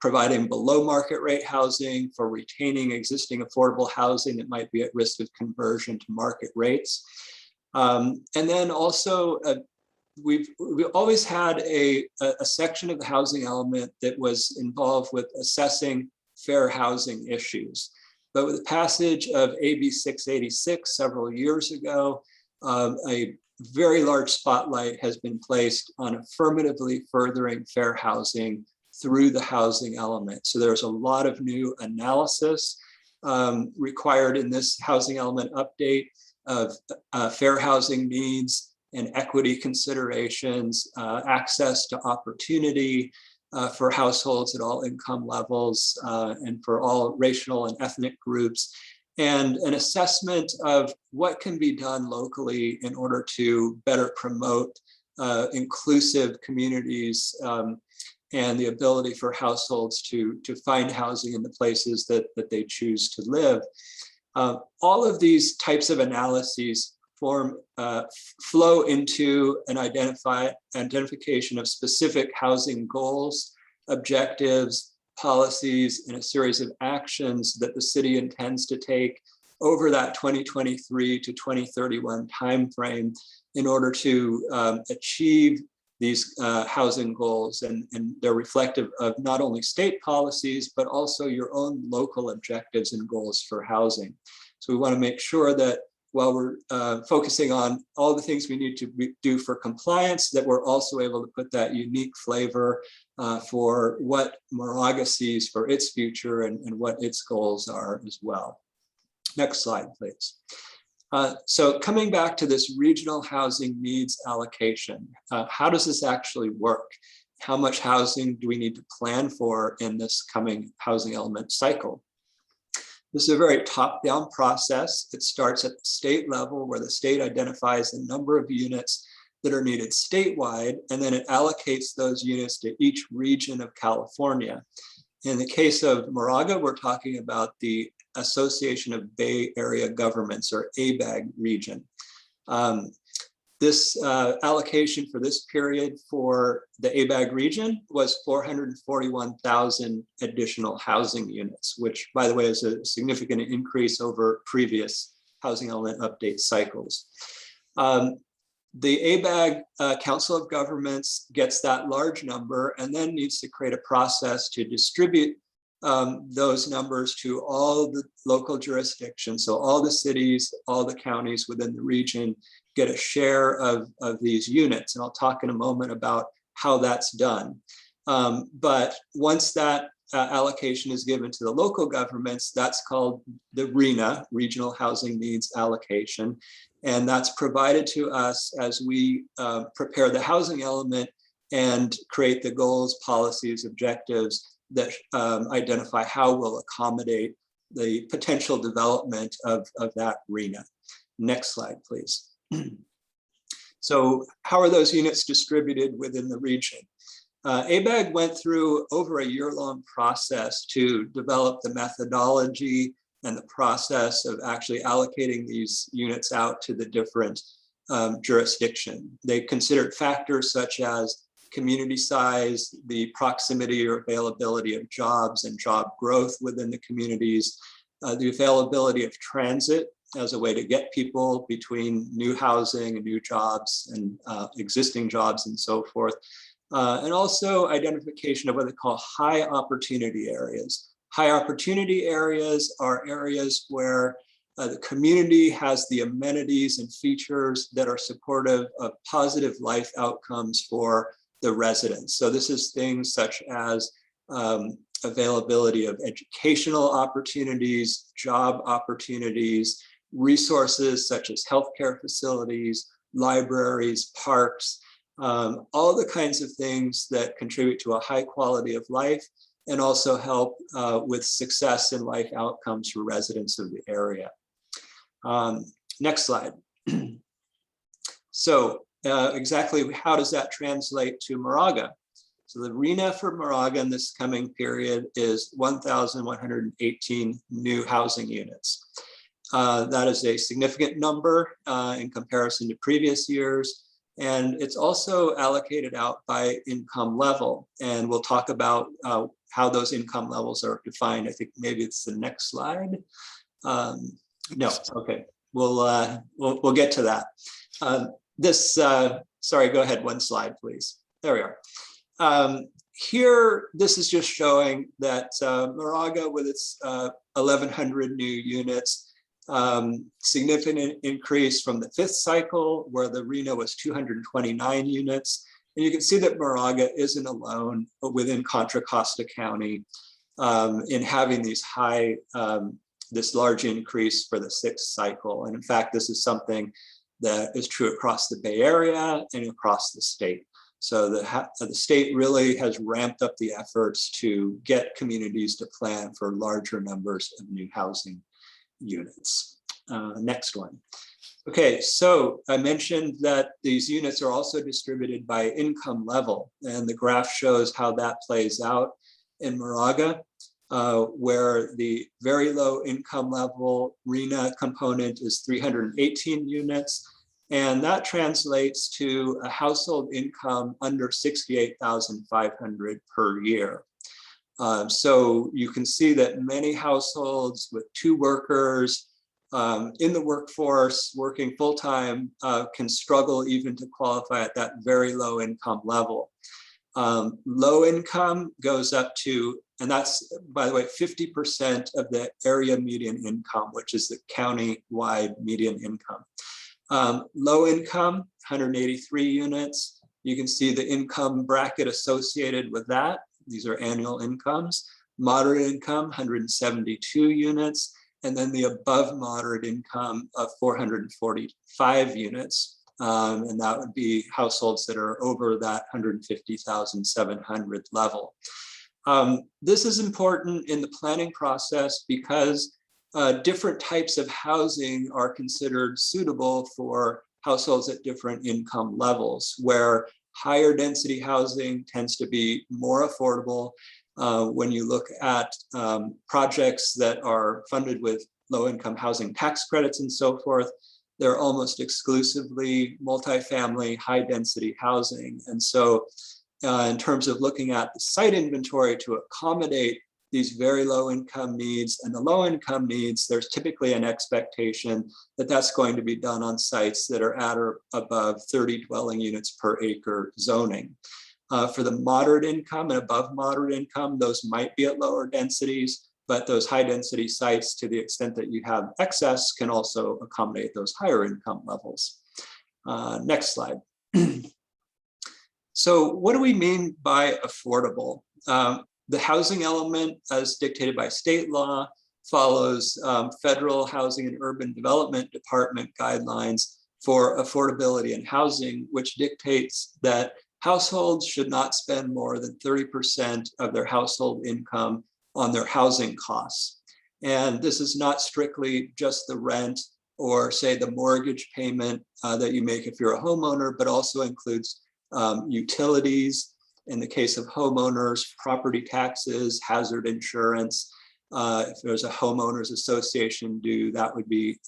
providing below market rate housing, for retaining existing affordable housing that might be at risk of conversion to market rates. And then also, we've always had a section of the housing element that was involved with assessing fair housing issues. But with the passage of AB 686 several years ago, a very large spotlight has been placed on affirmatively furthering fair housing through the housing element. So there's a lot of new analysis required in this housing element update of fair housing needs and equity considerations, access to opportunity for households at all income levels and for all racial and ethnic groups, and an assessment of what can be done locally in order to better promote inclusive communities and the ability for households to find housing in the places that they choose to live. All of these types of analyses flow into an identification of specific housing goals, objectives, policies, and a series of actions that the city intends to take over that 2023 to 2031 timeframe in order to achieve these housing goals, and they're reflective of not only state policies, but also your own local objectives and goals for housing. So we want to make sure that while we're focusing on all the things we need to do for compliance, that we're also able to put that unique flavor for what Moraga sees for its future and what its goals are as well. Next slide, please. So coming back to this regional housing needs allocation, how does this actually work? How much housing do we need to plan for in this coming housing element cycle? This is a very top-down process. It starts at the state level, where the state identifies the number of units that are needed statewide, and then it allocates those units to each region of California. In the case of Moraga, we're talking about the Association of Bay Area Governments, or ABAG region. This allocation for this period for the ABAG region was 441,000 additional housing units, which, by the way, is a significant increase over previous housing element update cycles. The ABAG Council of Governments gets that large number and then needs to create a process to distribute those numbers to all the local jurisdictions. So all the cities, all the counties within the region get a share of these units. And I'll talk in a moment about how that's done. But once that allocation is given to the local governments, that's called the RHNA, Regional Housing Needs Allocation. And that's provided to us as we prepare the housing element and create the goals, policies, objectives that identify how we'll accommodate the potential development of that RHNA. Next slide, please. So how are those units distributed within the region? ABAG went through over a year-long process to develop the methodology and the process of actually allocating these units out to the different jurisdiction. They considered factors such as community size, the proximity or availability of jobs and job growth within the communities, the availability of transit as a way to get people between new housing and new jobs and existing jobs and so forth. And also identification of what they call high opportunity areas. High opportunity areas are areas where the community has the amenities and features that are supportive of positive life outcomes for the residents. So this is things such as availability of educational opportunities, job opportunities, resources such as healthcare facilities, libraries, parks, all the kinds of things that contribute to a high quality of life and also help with success in life outcomes for residents of the area. Next slide. So exactly how does that translate to Moraga? So the RHNA for Moraga in this coming period is 1,118 new housing units. That is a significant number in comparison to previous years. And it's also allocated out by income level. And we'll talk about how those income levels are defined. I think maybe it's the next slide. No, okay, we'll get to that. Sorry, go ahead, one slide, please. There we are. Here, this is just showing that Moraga with its 1,100 new units, significant increase from the fifth cycle where the RHNA was 229 units. And you can see that Moraga isn't alone within Contra Costa County in having these high, this large increase for the sixth cycle. And in fact, this is something that is true across the Bay Area and across the state. So the state really has ramped up the efforts to get communities to plan for larger numbers of new housing units. Next one. Okay, so I mentioned that these units are also distributed by income level, and the graph shows how that plays out in Moraga, where the very low income level RHNA component is 318 units, and that translates to a household income under 68,500 per year. So you can see that many households with two workers in the workforce working full-time can struggle even to qualify at that very low income level. Low income goes up to, and that's, by the way, 50% of the area median income, which is the county-wide median income. Low income, 183 units. You can see the income bracket associated with that. These are annual incomes. Moderate income, 172 units. And then the above moderate income of 445 units. And that would be households that are over that 150,700 level. This is important in the planning process because different types of housing are considered suitable for households at different income levels, where higher density housing tends to be more affordable. When you look at projects that are funded with low-income housing tax credits and so forth, they're almost exclusively multifamily, high-density housing. And so in terms of looking at the site inventory to accommodate these very low-income needs and the low-income needs, there's typically an expectation that that's going to be done on sites that are at or above 30 dwelling units per acre zoning. For the moderate income and above moderate income, those might be at lower densities, but those high density sites, to the extent that you have excess, can also accommodate those higher income levels. Next slide. So what do we mean by affordable? The housing element, as dictated by state law, follows federal Housing and Urban Development Department guidelines for affordability in housing, which dictates that households should not spend more than 30% of their household income on their housing costs. And this is not strictly just the rent or say the mortgage payment that you make if you're a homeowner, but also includes utilities. In the case of homeowners, property taxes, hazard insurance. If there's a homeowners association due, that would be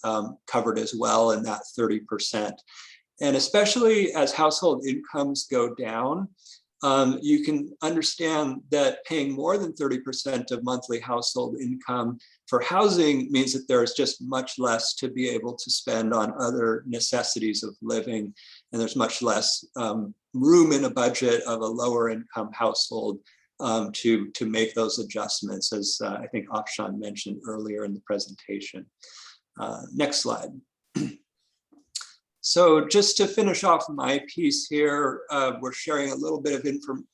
covered as well in that 30%. And especially as household incomes go down, you can understand that paying more than 30% of monthly household income for housing means that there's just much less to be able to spend on other necessities of living. And there's much less room in a budget of a lower income household to make those adjustments, as I think Afshan mentioned earlier in the presentation. Next slide. So just to finish off my piece here, we're sharing a little bit of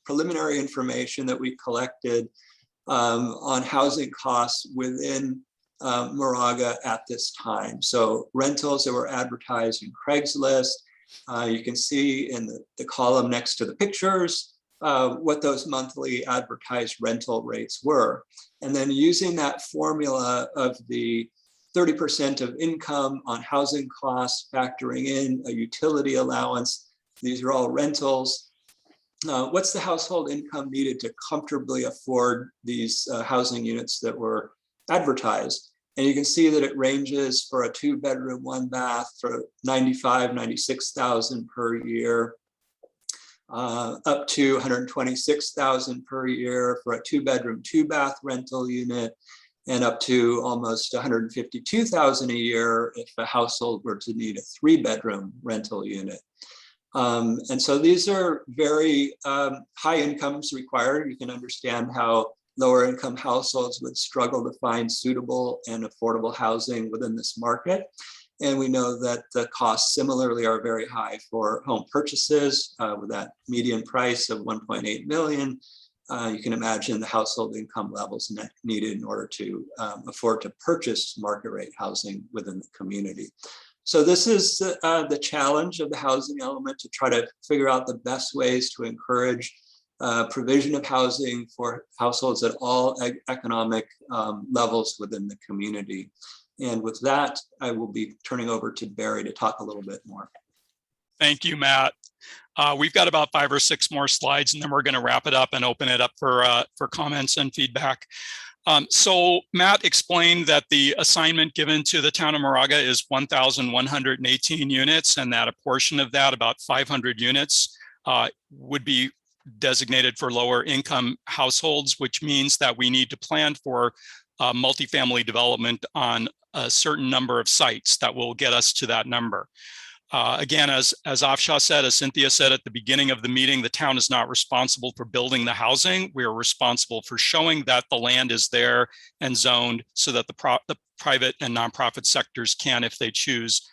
preliminary information that we collected on housing costs within Moraga at this time. So rentals that were advertised in Craigslist, you can see in the column next to the pictures what those monthly advertised rental rates were. And then using that formula of the 30% of income on housing costs, factoring in a utility allowance. These are all rentals. What's the household income needed to comfortably afford these housing units that were advertised? And you can see that it ranges for a 2-bedroom, 1-bath for $95,000, $96,000 per year, up to $126,000 per year for a 2-bedroom, 2-bath rental unit, and up to almost $152,000 a year if a household were to need a 3-bedroom rental unit. And so these are very high incomes required. You can understand how lower income households would struggle to find suitable and affordable housing within this market. And we know that the costs similarly are very high for home purchases with that median price of 1.8 million. You can imagine the household income levels needed in order to afford to purchase market rate housing within the community. So this is the challenge of the housing element, to try to figure out the best ways to encourage provision of housing for households at all economic levels within the community. And with that, I will be turning over to Barry to talk a little bit more. Thank you, Matt. We've got about 5 or 6 more slides, and then we're going to wrap it up and open it up for comments and feedback. So Matt explained that the assignment given to the town of Moraga is 1,118 units, and that a portion of that, about 500 units, would be designated for lower income households, which means that we need to plan for multifamily development on a certain number of sites that will get us to that number. Again, as Afshan said, as Cynthia said at the beginning of the meeting, the town is not responsible for building the housing. We are responsible for showing that the land is there and zoned so that the private and nonprofit sectors can, if they choose,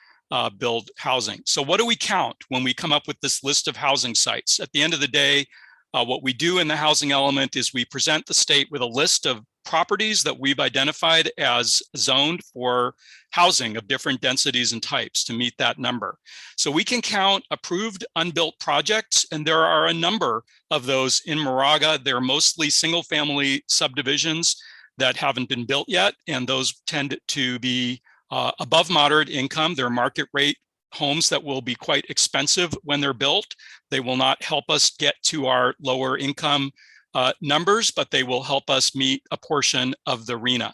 build housing. So what do we count when we come up with this list of housing sites? At the end of the day, what we do in the housing element is we present the state with a list of properties that we've identified as zoned for housing of different densities and types to meet that number. So we can count approved unbuilt projects, and there are a number of those in Moraga. They're mostly single family subdivisions that haven't been built yet, and those tend to be above moderate income. They're market rate homes that will be quite expensive when they're built. They will not help us get to our lower income numbers, but they will help us meet a portion of the RHNA.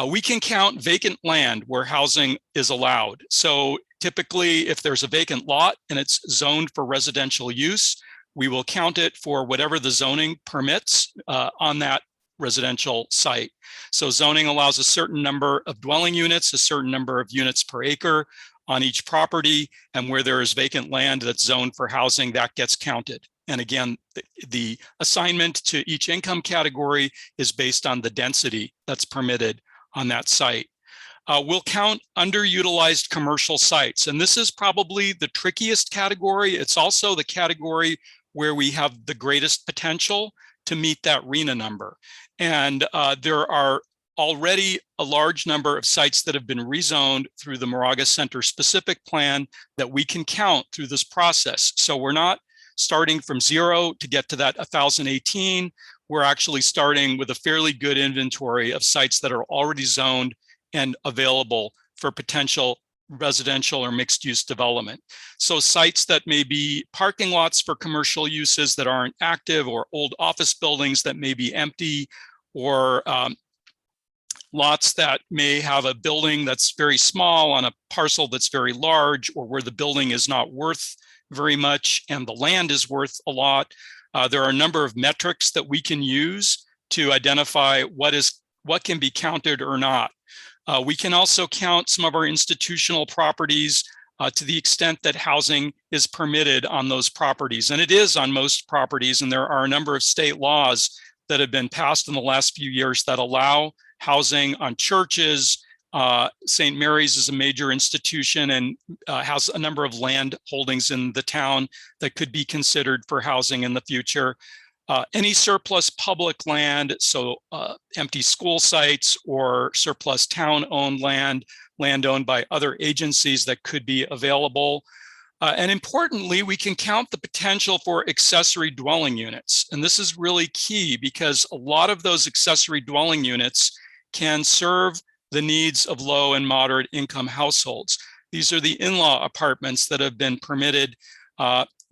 We can count vacant land where housing is allowed. So typically, if there's a vacant lot and it's zoned for residential use, we will count it for whatever the zoning permits on that residential site. So zoning allows a certain number of dwelling units, a certain number of units per acre on each property, and where there is vacant land that's zoned for housing, that gets counted. And again, the assignment to each income category is based on the density that's permitted on that site. We'll count underutilized commercial sites, and this is probably the trickiest category. It's also the category where we have the greatest potential to meet that RHNA number. And there are already a large number of sites that have been rezoned through the Moraga Center specific plan that we can count through this process. So we're not starting from zero to get to that 1,018. We're actually starting with a fairly good inventory of sites that are already zoned and available for potential residential or mixed use development. So sites that may be parking lots for commercial uses that aren't active, or old office buildings that may be empty, or lots that may have a building that's very small on a parcel that's very large, or where the building is not worth very much and the land is worth a lot. There are a number of metrics that we can use to identify what can be counted or not. We can also count some of our institutional properties to the extent that housing is permitted on those properties. And it is on most properties, and there are a number of state laws that have been passed in the last few years that allow housing on churches. St. Mary's is a major institution and has a number of land holdings in the town that could be considered for housing in the future. Any surplus public land, so empty school sites or surplus town-owned land, land owned by other agencies that could be available. And importantly, we can count the potential for accessory dwelling units. And this is really key because a lot of those accessory dwelling units can serve the needs of low and moderate income households. These are the in-law apartments that have been permitted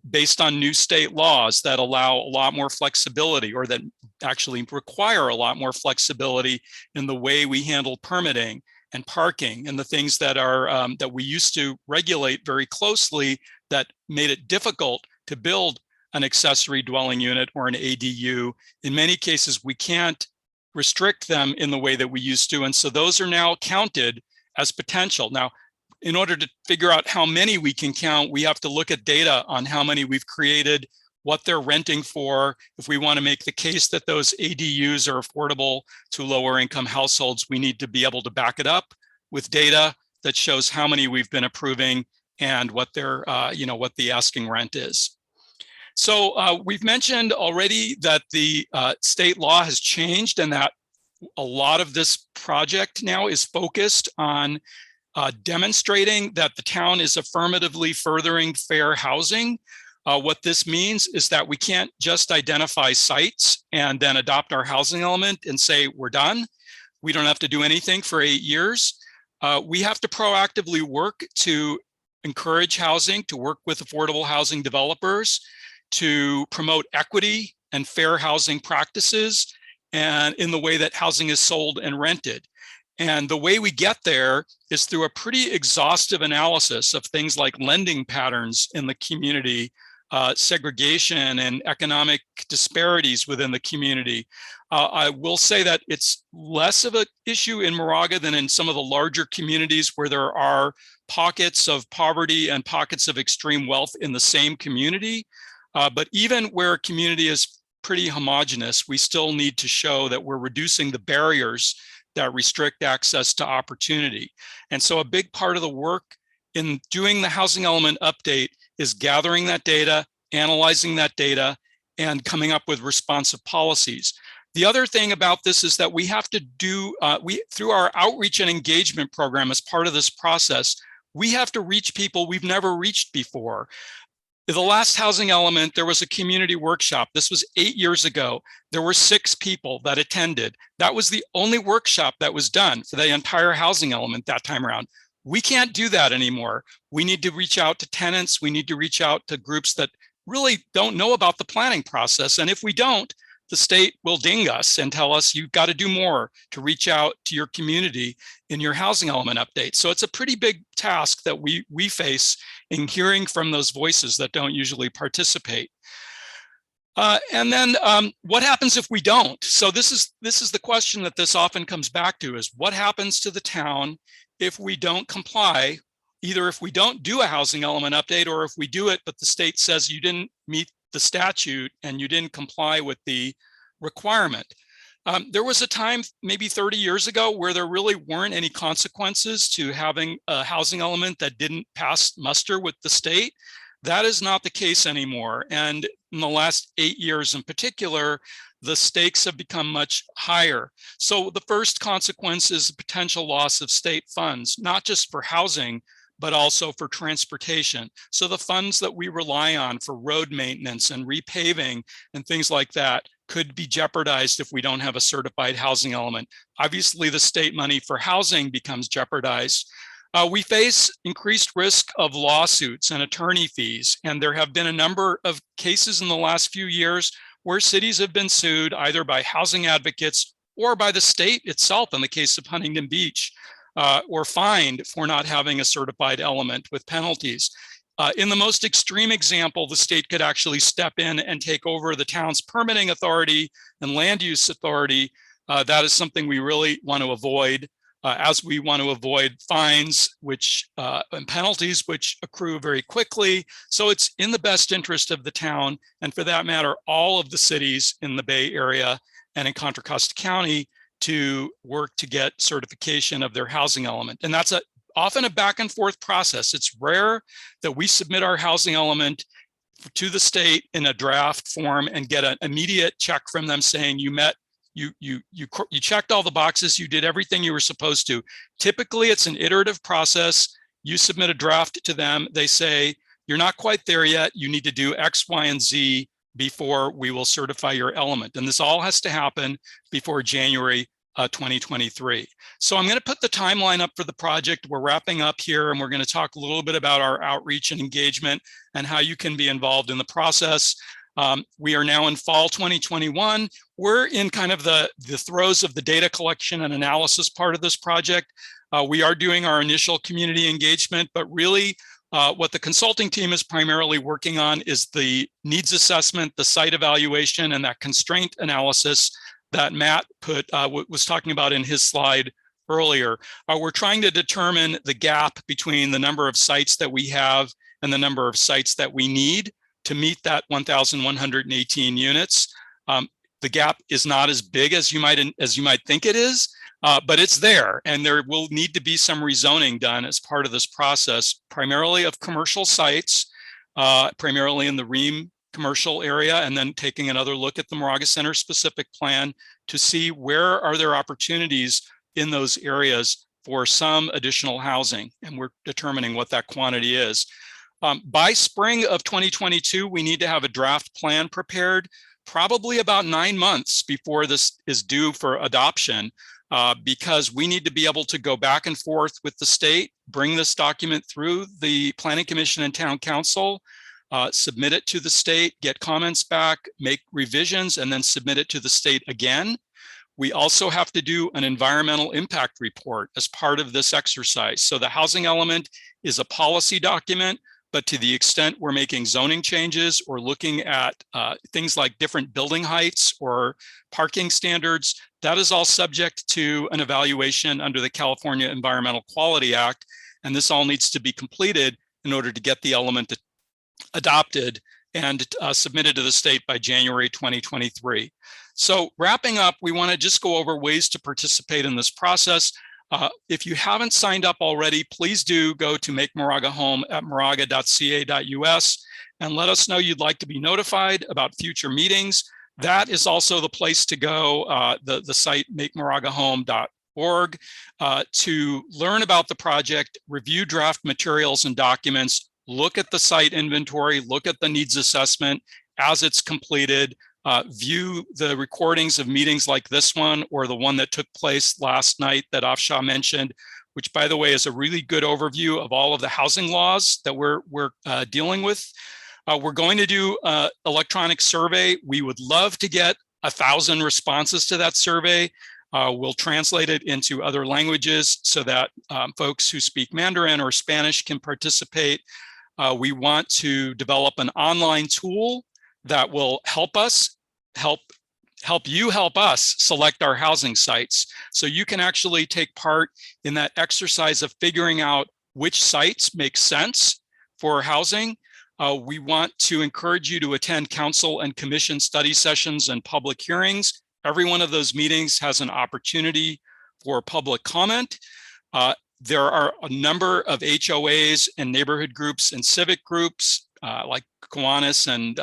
based on new state laws that allow a lot more flexibility, or that actually require a lot more flexibility in the way we handle permitting and parking and the things that are that we used to regulate very closely that made it difficult to build an accessory dwelling unit or an ADU. In many cases, we can't restrict them in the way that we used to. And so those are now counted as potential. Now, in order to figure out how many we can count, we have to look at data on how many we've created, what they're renting for. If we want to make the case that those ADUs are affordable to lower income households, we need to be able to back it up with data that shows how many we've been approving and what their, what the asking rent is. So we've mentioned already that the state law has changed and that a lot of this project now is focused on demonstrating that the town is affirmatively furthering fair housing. What this means is that we can't just identify sites and then adopt our housing element and say, we're done. We don't have to do anything for 8 years. We have to proactively work to encourage housing, to work with affordable housing developers, to promote equity and fair housing practices, and in the way that housing is sold and rented. And the way we get there is through a pretty exhaustive analysis of things like lending patterns in the community, segregation and economic disparities within the community. I will say that it's less of an issue in Moraga than in some of the larger communities where there are pockets of poverty and pockets of extreme wealth in the same community. But even where a community is pretty homogeneous, we still need to show that we're reducing the barriers that restrict access to opportunity. And so a big part of the work in doing the housing element update is gathering that data, analyzing that data, and coming up with responsive policies. The other thing about this is that we have to do, through our outreach and engagement program as part of this process, we have to reach people we've never reached before. The last housing element, there was a community workshop. This was 8 years ago. There were 6 people that attended. That was the only workshop that was done for the entire housing element that time around. We can't do that anymore. We need to reach out to tenants. We need to reach out to groups that really don't know about the planning process. And if we don't, the state will ding us and tell us you've got to do more to reach out to your community in your housing element update. So it's a pretty big task that we face in hearing from those voices that don't usually participate. And then what happens if we don't? So this is the question that this often comes back to, is what happens to the town if we don't comply, either if we don't do a housing element update, or if we do it, but the state says you didn't meet the statute and you didn't comply with the requirement. There was a time maybe 30 years ago where there really weren't any consequences to having a housing element that didn't pass muster with the state. That is not the case anymore. And in the last 8 years in particular, the stakes have become much higher. So the first consequence is the potential loss of state funds, not just for housing, but also for transportation. So the funds that we rely on for road maintenance and repaving and things like that could be jeopardized if we don't have a certified housing element. Obviously, the state money for housing becomes jeopardized. We face increased risk of lawsuits and attorney fees, and there have been a number of cases in the last few years where cities have been sued either by housing advocates or by the state itself in the case of Huntington Beach, or fined for not having a certified element with penalties. In the most extreme example, the state could actually step in and take over the town's permitting authority and land use authority. That is something we really want to avoid, as we want to avoid fines and penalties which accrue very quickly. So it's in the best interest of the town, and for that matter, all of the cities in the Bay Area and in Contra Costa County, to work to get certification of their housing element. And that's often a back and forth process. It's rare that we submit our housing element to the state in a draft form and get an immediate check from them saying you checked all the boxes, you did everything you were supposed to. Typically, it's an iterative process. You submit a draft to them. They say, you're not quite there yet. You need to do X, Y, and Z before we will certify your element. And this all has to happen before January 2023. So I'm going to put the timeline up for the project. We're wrapping up here, and we're going to talk a little bit about our outreach and engagement and how you can be involved in the process. We are now in fall 2021. We're in kind of the throes of the data collection and analysis part of this project. We are doing our initial community engagement, but really what the consulting team is primarily working on is the needs assessment, the site evaluation, and that constraint analysis that Matt was talking about in his slide earlier. We're trying to determine the gap between the number of sites that we have and the number of sites that we need to meet that 1,118 units. The gap is not as big as you might think it is, but it's there, and there will need to be some rezoning done as part of this process, primarily of commercial sites, primarily in the Ream commercial area, and then taking another look at the Moraga Center specific plan to see where are there opportunities in those areas for some additional housing, and we're determining what that quantity is. By spring of 2022, we need to have a draft plan prepared, probably about 9 months before this is due for adoption, because we need to be able to go back and forth with the state, bring this document through the Planning Commission and Town Council, submit it to the state, get comments back, make revisions, and then submit it to the state again. We also have to do an environmental impact report as part of this exercise. So the housing element is a policy document, but to the extent we're making zoning changes or looking at things like different building heights or parking standards, that is all subject to an evaluation under the California Environmental Quality Act. And this all needs to be completed in order to get the element adopted and submitted to the state by January 2023. So wrapping up, we want to just go over ways to participate in this process. If you haven't signed up already, please do go to Make Moraga Home at moraga.ca.us and let us know you'd like to be notified about future meetings. That is also the place to go, the site makemoragahome.org, to learn about the project, review draft materials and documents, look at the site inventory, look at the needs assessment as it's completed, view the recordings of meetings like this one or the one that took place last night that Afsha mentioned, which, by the way, is a really good overview of all of the housing laws that we're dealing with. We're going to do an electronic survey. We would love to get 1,000 responses to that survey. We'll translate it into other languages so that folks who speak Mandarin or Spanish can participate. We want to develop an online tool that will help us help us select our housing sites. So you can actually take part in that exercise of figuring out which sites make sense for housing. We want to encourage you to attend council and commission study sessions and public hearings. Every one of those meetings has an opportunity for public comment. There are a number of HOAs and neighborhood groups and civic groups like Kiwanis and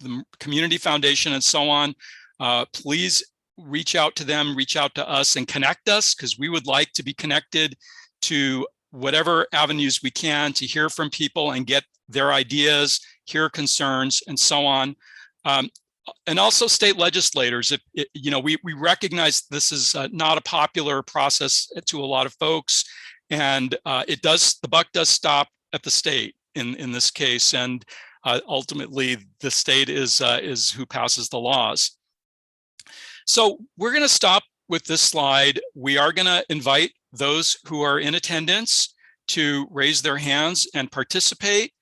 the Community Foundation and so on. Please reach out to them, reach out to us and connect us, because we would like to be connected to whatever avenues we can to hear from people and get their ideas, hear concerns and so on. And also state legislators. We recognize this is not a popular process to a lot of folks, and the buck does stop at the state in this case, and ultimately the state is who passes the laws. So we're going to stop with this slide. We are going to invite those who are in attendance to raise their hands and participate.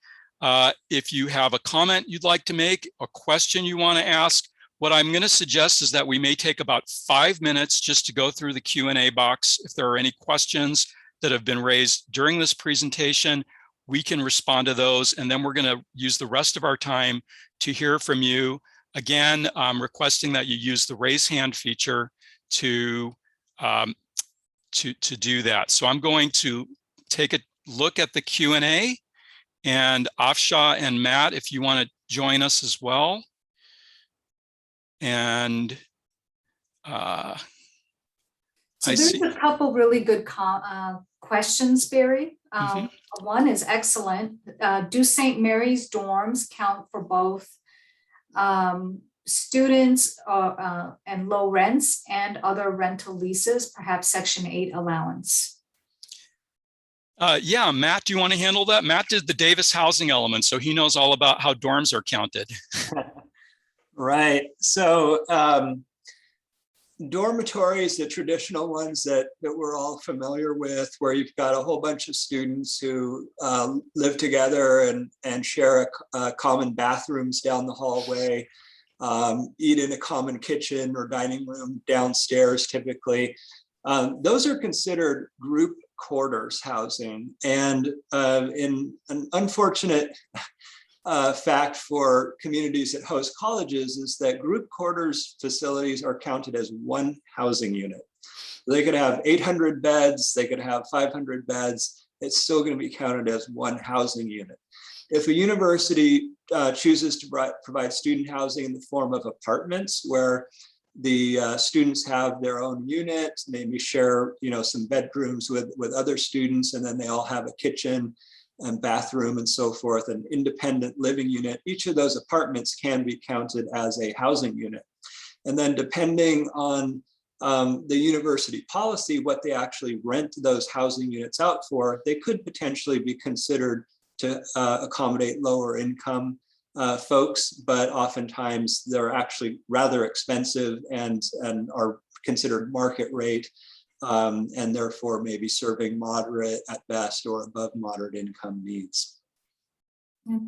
If you have a comment you'd like to make, a question you want to ask, what I'm going to suggest is that we may take about 5 minutes just to go through the Q&A box. If there are any questions that have been raised during this presentation, we can respond to those, and then we're going to use the rest of our time to hear from you. Again, I'm requesting that you use the raise hand feature to do that. So I'm going to take a look at the Q&A, and Afsha and Matt, if you want to join us as well. And So I there's see. a couple really good questions, Barry. One is excellent. Do St. Mary's dorms count for both students and low rents and other rental leases, perhaps Section 8 allowance? Yeah, Matt, do you want to handle that? Matt did the Davis housing element, so he knows all about how dorms are counted. Right. So dormitories, the traditional ones that we're all familiar with, where you've got a whole bunch of students who live together and share a common bathrooms down the hallway, eat in a common kitchen or dining room downstairs typically. Those are considered group quarters housing. And in an unfortunate fact for communities that host colleges is that group quarters facilities are counted as one housing unit. They could have 800 beds, they could have 500 beds, it's still going to be counted as one housing unit. If a university chooses to provide student housing in the form of apartments where the students have their own unit, maybe share some bedrooms with other students, and then they all have a kitchen and bathroom and so forth, an independent living unit. Each of those apartments can be counted as a housing unit. And then depending on the university policy, what they actually rent those housing units out for, they could potentially be considered to accommodate lower income folks, but oftentimes they're actually rather expensive and are considered market rate. And therefore maybe serving moderate at best or above moderate income needs.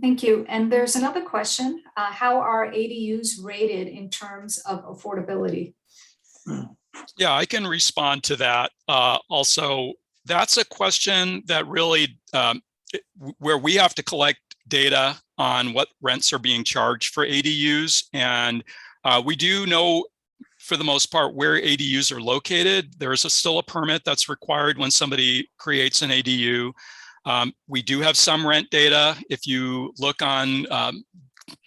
Thank you. And there's another question. How are ADUs rated in terms of affordability? Yeah, I can respond to that. Also, that's a question that really, where we have to collect data on what rents are being charged for ADUs. And we do know, for the most part, where ADUs are located. There's still a permit that's required when somebody creates an ADU. We do have some rent data. If you look on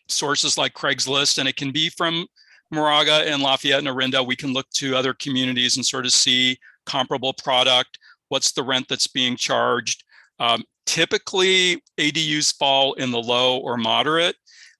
sources like Craigslist, and it can be from Moraga and Lafayette and Orinda, we can look to other communities and sort of see comparable product. What's the rent that's being charged? Typically, ADUs fall in the low or moderate.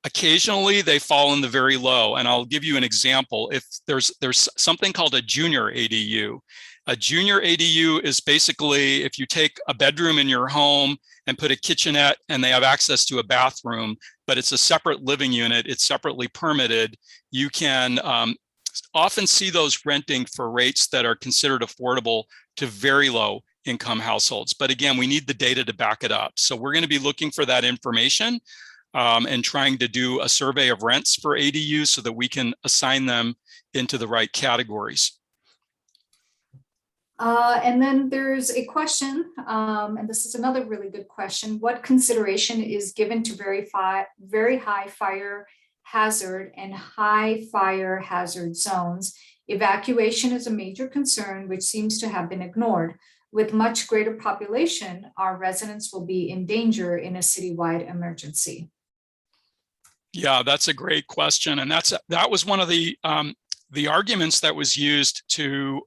Occasionally, they fall in the very low. And I'll give you an example. If there's something called a junior ADU. A junior ADU is basically if you take a bedroom in your home and put a kitchenette and they have access to a bathroom, but it's a separate living unit, it's separately permitted, you can often see those renting for rates that are considered affordable to very low income households. But again, we need the data to back it up. So we're going to be looking for that information and trying to do a survey of rents for ADUs so that we can assign them into the right categories. And then there's a question, and this is another really good question. What consideration is given to very high fire hazard and high fire hazard zones? Evacuation is a major concern, which seems to have been ignored. With much greater population, our residents will be in danger in a citywide emergency. Yeah, that's a great question. And that was one of the arguments that was used to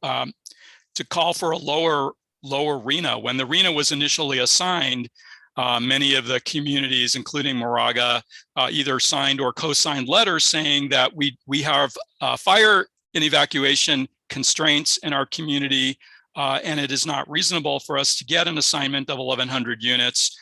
call for a lower RHNA. When the RHNA was initially assigned, many of the communities, including Moraga, either signed or co-signed letters saying that we have fire and evacuation constraints in our community, and it is not reasonable for us to get an assignment of 1,100 units.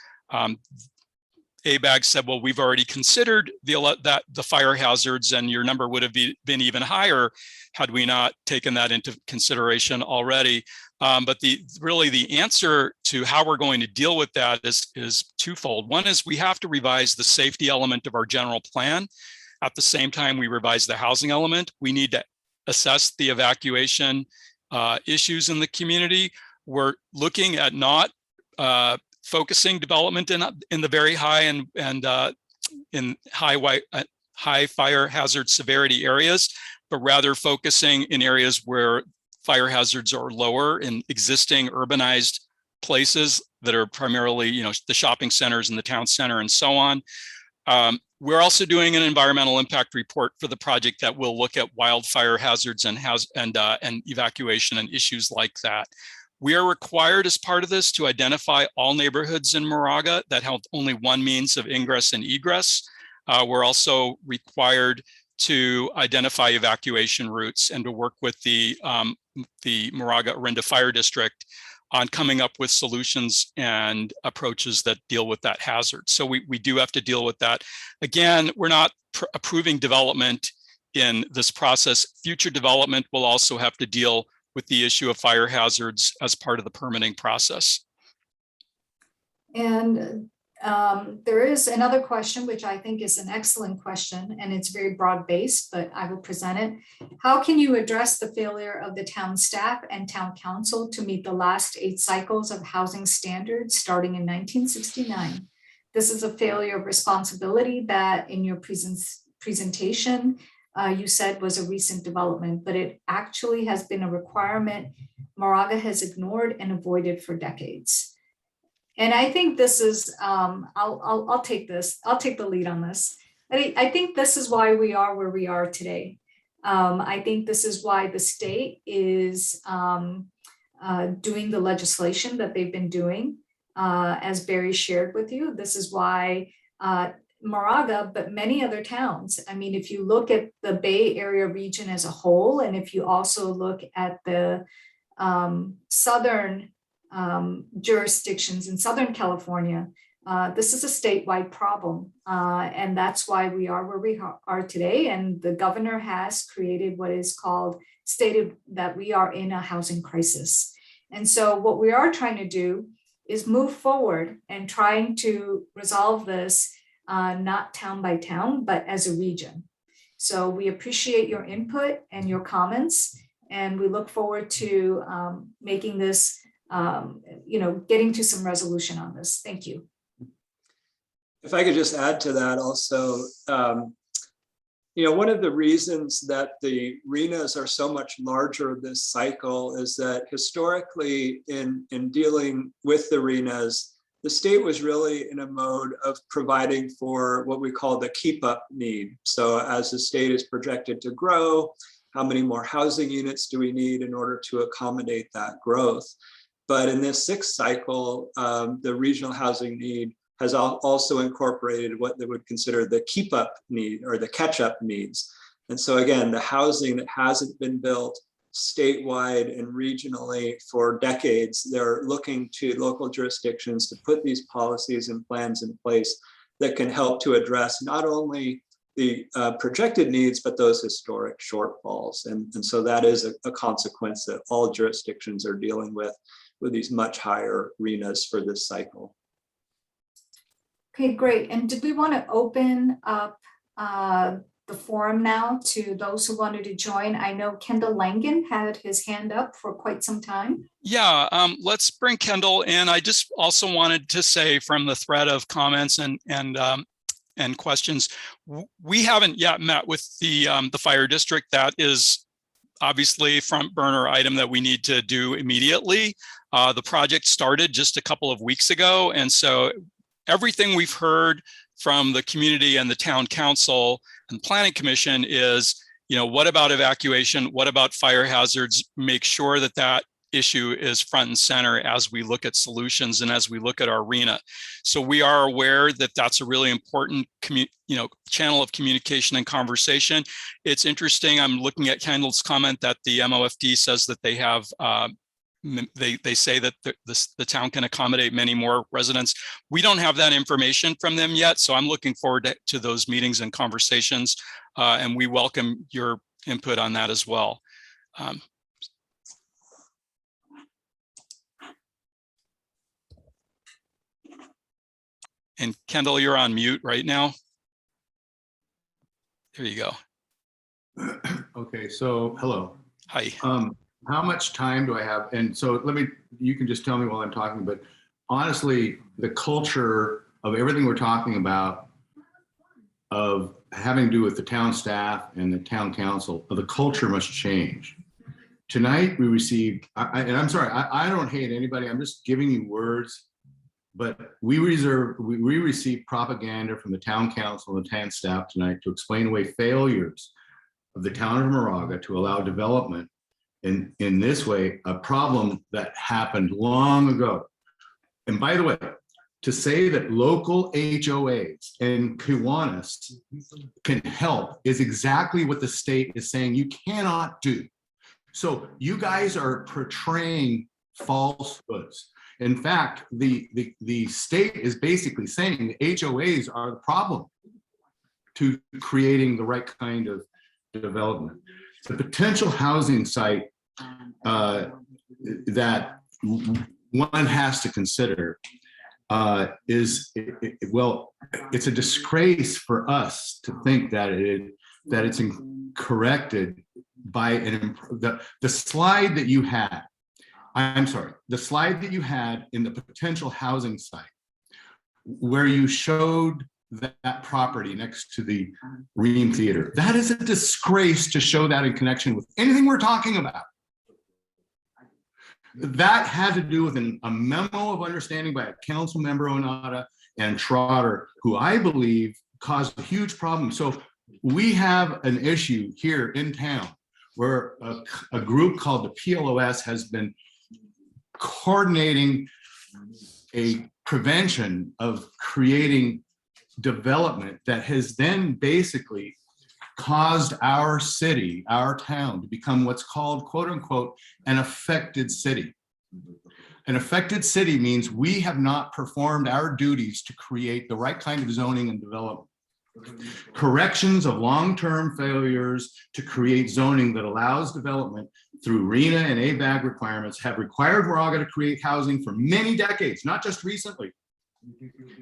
ABAG said, well, we've already considered the fire hazards, and your number would have been even higher had we not taken that into consideration already. But really the answer to how we're going to deal with that is twofold. One is we have to revise the safety element of our general plan. At the same time, we revise the housing element. We need to assess the evacuation issues in the community. We're looking at not focusing development in the very high and in high fire hazard severity areas, but rather focusing in areas where fire hazards are lower in existing urbanized places that are primarily, the shopping centers and the town center and so on. We're also doing an environmental impact report for the project that will look at wildfire hazards and evacuation and issues like that. We are required as part of this to identify all neighborhoods in Moraga that have only one means of ingress and egress. We're also required to identify evacuation routes and to work with the Moraga-Orinda Fire District on coming up with solutions and approaches that deal with that hazard. So we do have to deal with that. Again, we're not approving development in this process. Future development will also have to deal with the issue of fire hazards as part of the permitting process. And there is another question, which I think is an excellent question, and it's very broad-based, but I will present it. How can you address the failure of the town staff and town council to meet the last 8 cycles of housing standards starting in 1969? This is a failure of responsibility that in your presentation, you said was a recent development, but it actually has been a requirement Moraga has ignored and avoided for decades. And I think this is, I'll take this. I'll take the lead on this. I think this is why we are where we are today. I think this is why the state is doing the legislation that they've been doing, as Barry shared with you. This is why Moraga, but many other towns. I mean, if you look at the Bay Area region as a whole, and if you also look at the southern jurisdictions in Southern California, this is a statewide problem. And that's why we are where we are today. And the governor has created what is called, stated that we are in a housing crisis. And so what we are trying to do is move forward and trying to resolve this, not town by town, but as a region. So we appreciate your input and your comments, and we look forward to making this, getting to some resolution on this. Thank you. If I could just add to that also, one of the reasons that the RHNAs are so much larger this cycle is that historically in dealing with the RHNAs, the state was really in a mode of providing for what we call the keep up need. So as the state is projected to grow, how many more housing units do we need in order to accommodate that growth? But in this 6th cycle, the regional housing need has also incorporated what they would consider the keep up need or the catch up needs. And so again, the housing that hasn't been built statewide and regionally for decades, they're looking to local jurisdictions to put these policies and plans in place that can help to address not only the projected needs, but those historic shortfalls. And so that is a consequence that all jurisdictions are dealing with these much higher RHNAs for this cycle. Okay, great. And did we want to open up the forum now to those who wanted to join? I know Kendall Langen had his hand up for quite some time. Yeah, let's bring Kendall in. I just also wanted to say, from the thread of comments and questions, we haven't yet met with the fire district. That is obviously a front burner item that we need to do immediately. The project started just a couple of weeks ago, and so everything we've heard from the community and the town council and planning commission is, what about evacuation? What about fire hazards? Make sure that that issue is front and center as we look at solutions and as we look at our RHNA. So we are aware that that's a really important channel of communication and conversation. It's interesting. I'm looking at Kendall's comment that the MOFD says that they have They say that the town can accommodate many more residents. We don't have that information from them yet, so I'm looking forward to those meetings and conversations, and we welcome your input on that as well. And Kendall, you're on mute right now. There you go. Okay, so hello. Hi. How much time do I have? And so you can just tell me while I'm talking, but honestly, the culture of everything we're talking about of having to do with the town staff and the town council, the culture must change. Tonight we received, and I'm sorry, I don't hate anybody. I'm just giving you words, but we received propaganda from the town council and the town staff tonight to explain away failures of the town of Moraga to allow development in this way, a problem that happened long ago. And by the way, to say that local HOAs and Kiwanis can help is exactly what the state is saying you cannot do. So you guys are portraying falsehoods. In fact, the state is basically saying the HOAs are the problem to creating the right kind of development. The potential housing site that one has to consider it's a disgrace for us to think that it's corrected by the slide that you had. I'm sorry, the slide that you had in the potential housing site where you showed that property next to the Ream Theater. That is a disgrace to show that in connection with anything we're talking about. That had to do with a memo of understanding by a council member, Onata and Trotter, who I believe caused a huge problem. So we have an issue here in town where a group called the PLOS has been coordinating a prevention of creating development that has then basically caused our city, our town, to become what's called, quote unquote, an affected city. An affected city means we have not performed our duties to create the right kind of zoning and development. Corrections of long-term failures to create zoning that allows development through RENA and ABAG requirements have required Moraga to create housing for many decades, not just recently.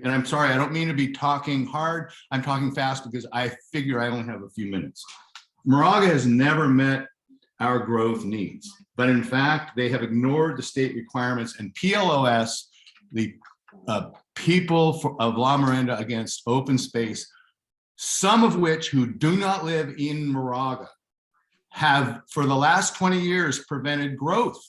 And I'm sorry, I don't mean to be talking hard. I'm talking fast because I figure I only have a few minutes. Moraga has never met our growth needs, but in fact, they have ignored the state requirements, and PLOS, the people of La Miranda Against Open Space, some of which who do not live in Moraga, have for the last 20 years prevented growth.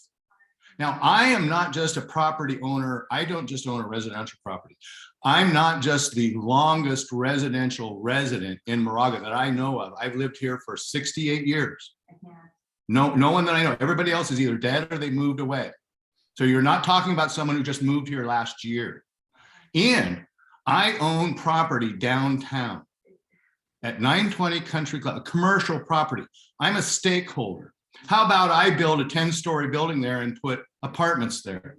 Now, I am not just a property owner. I don't just own a residential property. I'm not just the longest residential resident in Moraga that I know of. I've lived here for 68 years. No one that I know. Everybody else is either dead or they moved away. So you're not talking about someone who just moved here last year. And I own property downtown at 920 Country Club, a commercial property. I'm a stakeholder. How about I build a 10-story building there and put apartments there?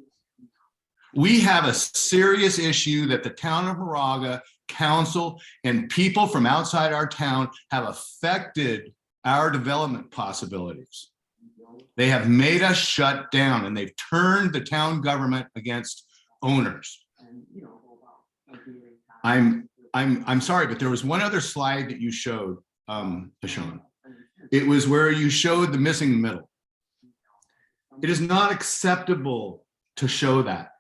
We have a serious issue that the town of Moraga, council, and people from outside our town have affected our development possibilities. They have made us shut down, and they've turned the town government against owners. I'm sorry, but there was one other slide that you showed, Sean. It was where you showed the missing middle. It is not acceptable to show that.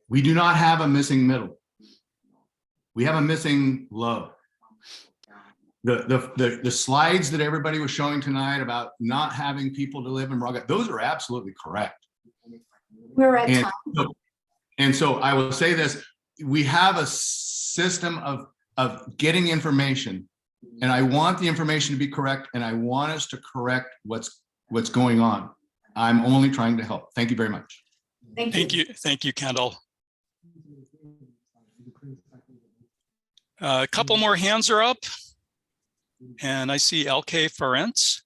We do not have a missing middle. We have a missing low. The slides that everybody was showing tonight about not having people to live in Moraga, those are absolutely correct. We're at time. And so I will say this, we have a system of getting information, and I want the information to be correct, and I want us to correct what's going on. I'm only trying to help. Thank you very much. Thank you. Thank you, Kendall. A couple more hands are up, and I see LK Ferenc.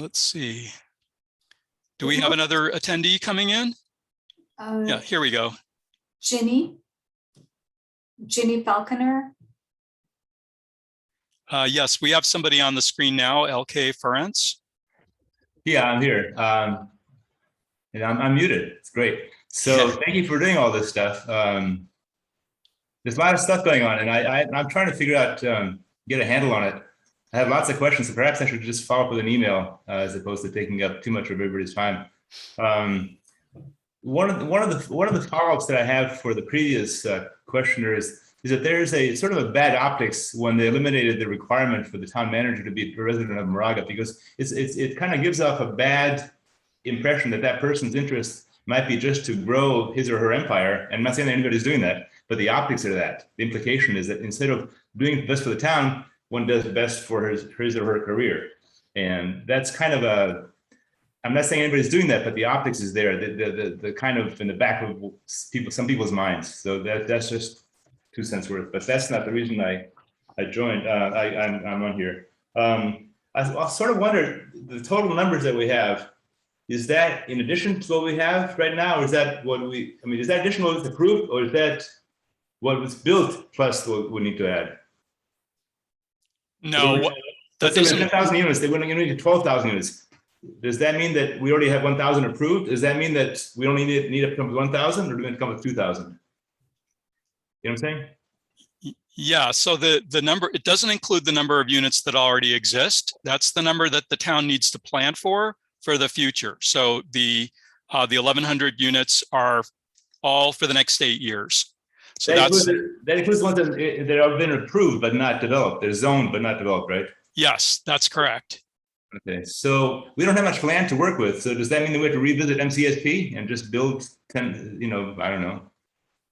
let's see. Do we have another attendee coming in? Yeah, here we go. Ginny Falconer. Yes, we have somebody on the screen now, LK Ferenc. Yeah, I'm here. And I'm muted. It's great. So thank you for doing all this stuff. There's a lot of stuff going on, and I'm trying to figure out, get a handle on it. I have lots of questions, so perhaps I should just follow up with an email as opposed to taking up too much of everybody's time. One of the follow-ups that I have for the previous questioner is that there's a sort of a bad optics when they eliminated the requirement for the town manager to be a resident of Moraga, because it kind of gives off a bad impression that that person's interest might be just to grow his or her empire. And I'm not saying that anybody's doing that, but the optics are that. The implication is that instead of doing best for the town, one does best for his or her career. And that's kind of a, I'm not saying anybody's doing that, but the optics is there, the kind of in the back of some people's minds. So that's just 2 cents worth, but that's not the reason I joined. I'm on here. I sort of wonder, the total numbers that we have, is that in addition to what we have right now, or is that what is that additional what was approved, or is that what was built plus what we need to add? No, let's say 10,000 units, they wouldn't need 12,000 units. Does that mean that we already have 1,000 approved? Does that mean that we only need to come with 1,000, or do we need to come with 2,000? You know what I'm saying? Yeah, so the number, it doesn't include the number of units that already exist. That's the number that the town needs to plan for the future. So the 1,100 units are all for the next 8 years. So that includes ones that have been approved but not developed. They're zoned but not developed, right? Yes, that's correct. Okay, so we don't have much land to work with. So does that mean that we have to revisit MCSP and just build 10, I don't know,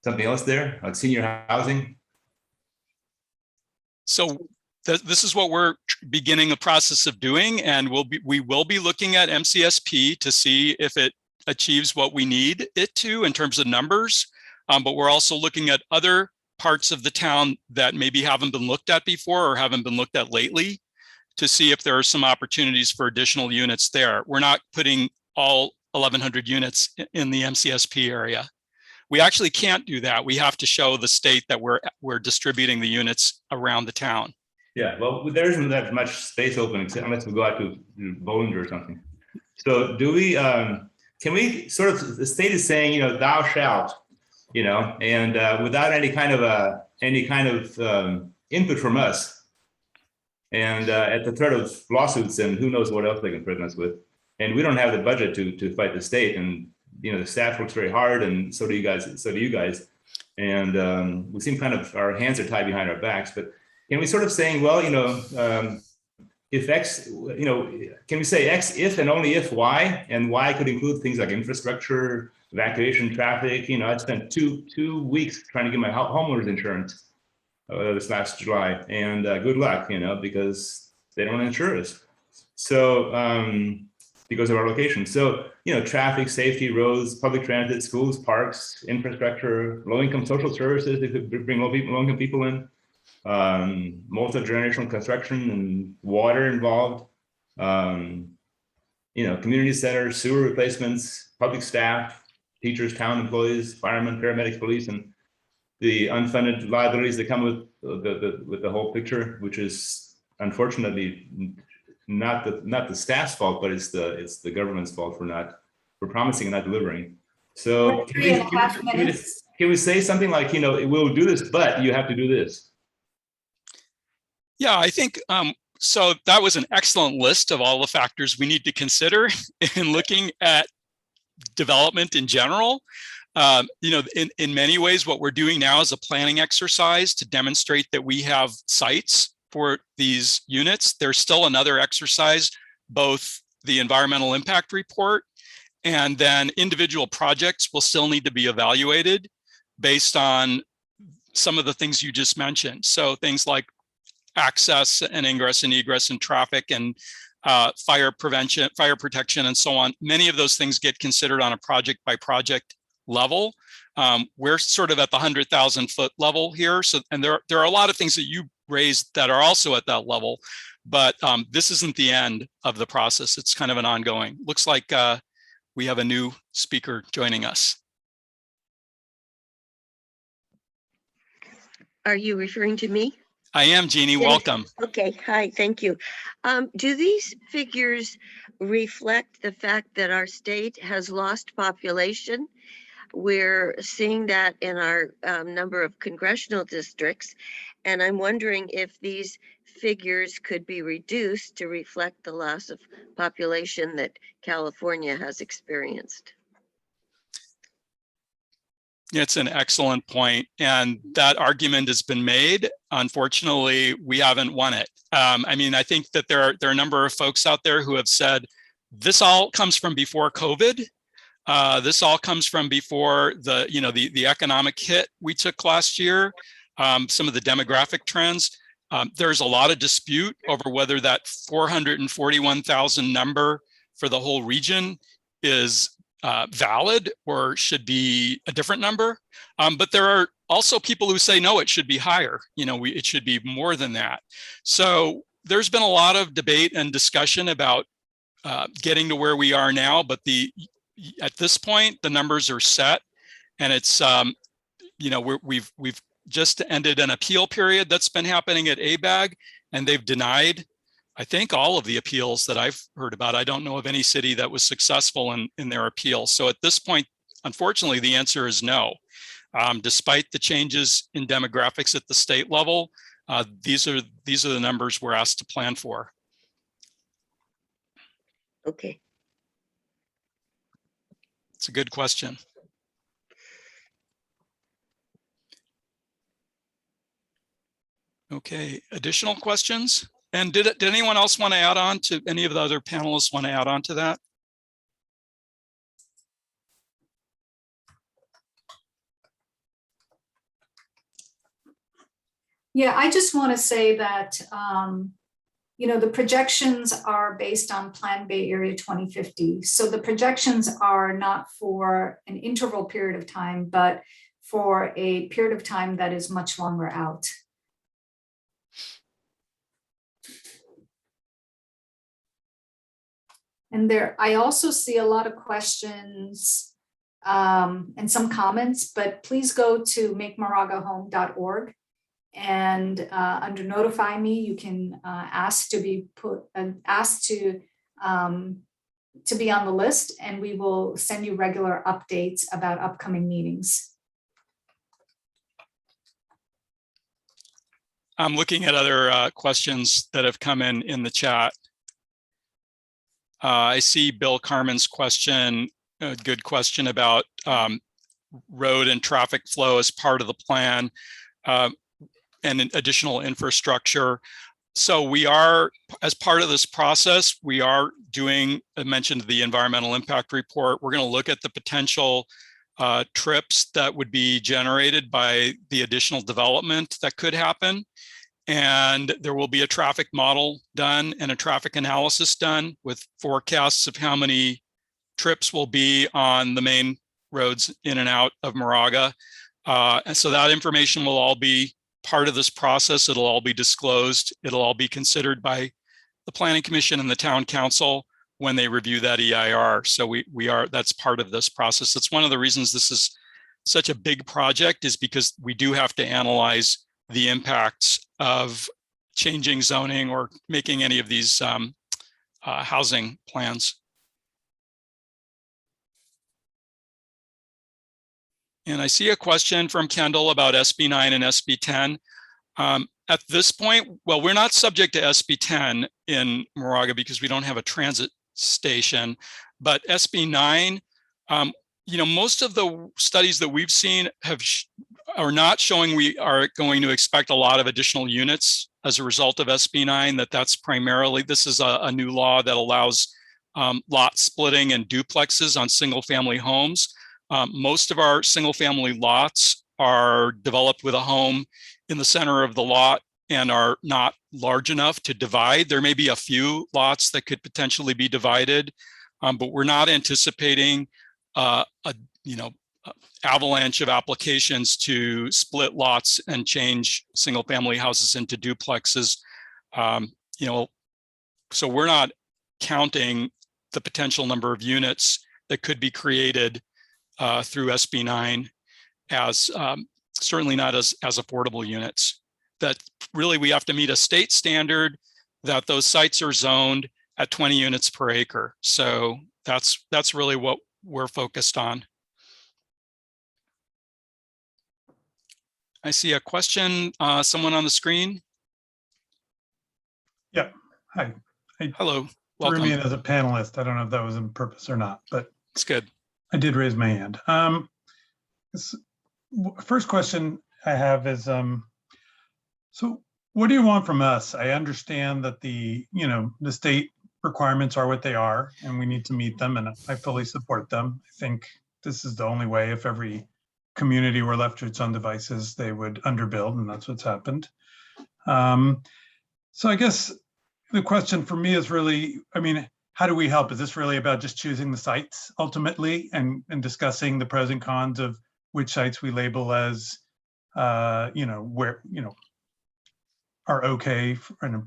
something else there, like senior housing? So this is what we're beginning the process of doing, and we will be looking at MCSP to see if it achieves what we need it to in terms of numbers. But we're also looking at other parts of the town that maybe haven't been looked at before or haven't been looked at lately to see if there are some opportunities for additional units there. We're not putting all 1,100 units in the MCSP area. We actually can't do that. We have to show the state that we're distributing the units around the town. Yeah, well, there isn't that much space open unless we go out to Bollinger or something. So do we, can we sort of, the state is saying, thou shalt, and without any kind of input from us, and at the threat of lawsuits and who knows what else they can threaten us with. And we don't have the budget to fight the state, and the staff works very hard, and so do you guys. And we seem kind of, our hands are tied behind our backs, but can we sort of saying, well, if X, can we say X if and only if Y, and Y could include things like infrastructure, evacuation, traffic. I spent two weeks trying to get my homeowner's insurance this last July, and good luck, because they don't insure us. So because of our location. So, traffic, safety, roads, public transit, schools, parks, infrastructure, low-income social services, they could bring low-income people in, multi-generational construction and water involved, community centers, sewer replacements, public staff, teachers, town employees, firemen, paramedics, police, and the unfunded liabilities that come with the whole picture, which is unfortunately not the staff's fault, but it's the government's fault for promising and not delivering. So can we say something like, we'll do this, but you have to do this? Yeah, I think so. That was an excellent list of all the factors we need to consider in looking at development in general. In many ways, what we're doing now is a planning exercise to demonstrate that we have sites for these units. There's still another exercise, both the environmental impact report and then individual projects will still need to be evaluated based on some of the things you just mentioned. So things like access and ingress and egress and traffic and fire prevention, fire protection, and so on. Many of those things get considered on a project by project level. We're sort of at the 100,000 foot level here. So, and there are a lot of things that you raised that are also at that level, But this isn't the end of the process. It's kind of an ongoing. Looks like we have a new speaker joining us. Are you referring to me? I am, Jeannie. Yes. Welcome. Okay, hi, thank you. Do these figures reflect the fact that our state has lost population? We're seeing that in our number of congressional districts, and I'm wondering if these figures could be reduced to reflect the loss of population that California has experienced. It's an excellent point, and that argument has been made. Unfortunately, we haven't won it. I mean, I think that there are a number of folks out there who have said this all comes from before COVID. This all comes from before the economic hit we took last year. Some of the demographic trends. There's a lot of dispute over whether that 441,000 number for the whole region is valid or should be a different number. But there are also people who say, no, it should be higher. It should be more than that. So there's been a lot of debate and discussion about getting to where we are now. But at this point, the numbers are set, and it's, we've just ended an appeal period that's been happening at ABAG, and they've denied, I think, all of the appeals that I've heard about. I don't know of any city that was successful in their appeal. So at this point, unfortunately, the answer is no. Despite the changes in demographics at the state level, these are the numbers we're asked to plan for. Okay. It's a good question. Okay, additional questions? And did anyone else want to add on to, any of the other panelists want to add on to that? Yeah, I just want to say that, the projections are based on Plan Bay Area 2050. So the projections are not for an interval period of time, but for a period of time that is much longer out. And I also see a lot of questions and some comments, but please go to makemoraga.home.org. And under notify me, you can ask to be on the list, and we will send you regular updates about upcoming meetings. I'm looking at other questions that have come in the chat. I see Bill Carmen's question, a good question about road and traffic flow as part of the plan. And additional infrastructure. So we are, as part of this process, we are doing, I mentioned the environmental impact report. We're going to look at the potential trips that would be generated by the additional development that could happen. And there will be a traffic model done and a traffic analysis done with forecasts of how many trips will be on the main roads in and out of Moraga. And so that information will all be part of this process. It'll all be disclosed. It'll all be considered by the Planning Commission and the Town Council when they review that EIR. So that's part of this process. That's one of the reasons this is such a big project, is because we do have to analyze the impacts of changing zoning or making any of these housing plans. And I see a question from Kendall about SB 9 and SB 10. At this point, well, we're not subject to SB 10 in Moraga because we don't have a transit station, but SB 9, most of the studies that we've seen are not showing we are going to expect a lot of additional units as a result of SB 9, that's primarily, this is a new law that allows lot splitting and duplexes on single family homes. Most of our single family lots are developed with a home in the center of the lot and are not large enough to divide. There may be a few lots that could potentially be divided, but we're not anticipating avalanche of applications to split lots and change single family houses into duplexes. so we're not counting the potential number of units that could be created through SB 9 as certainly not as affordable units. That really we have to meet a state standard that those sites are zoned at 20 units per acre. So that's really what we're focused on. I see a question, someone on the screen. Yeah, hi. Hello, Threw welcome. me in as a panelist. I don't know if that was on purpose or not, but It's good. I did raise my hand. First question I have is, so what do you want from us? I understand that the state requirements are what they are, and we need to meet them, and I fully support them. I think this is the only way. If every community were left to its own devices, they would underbuild, and that's what's happened. So I guess the question for me is really, I mean, how do we help? Is this really about just choosing the sites ultimately and discussing the pros and cons of which sites we label as, where, are okay and,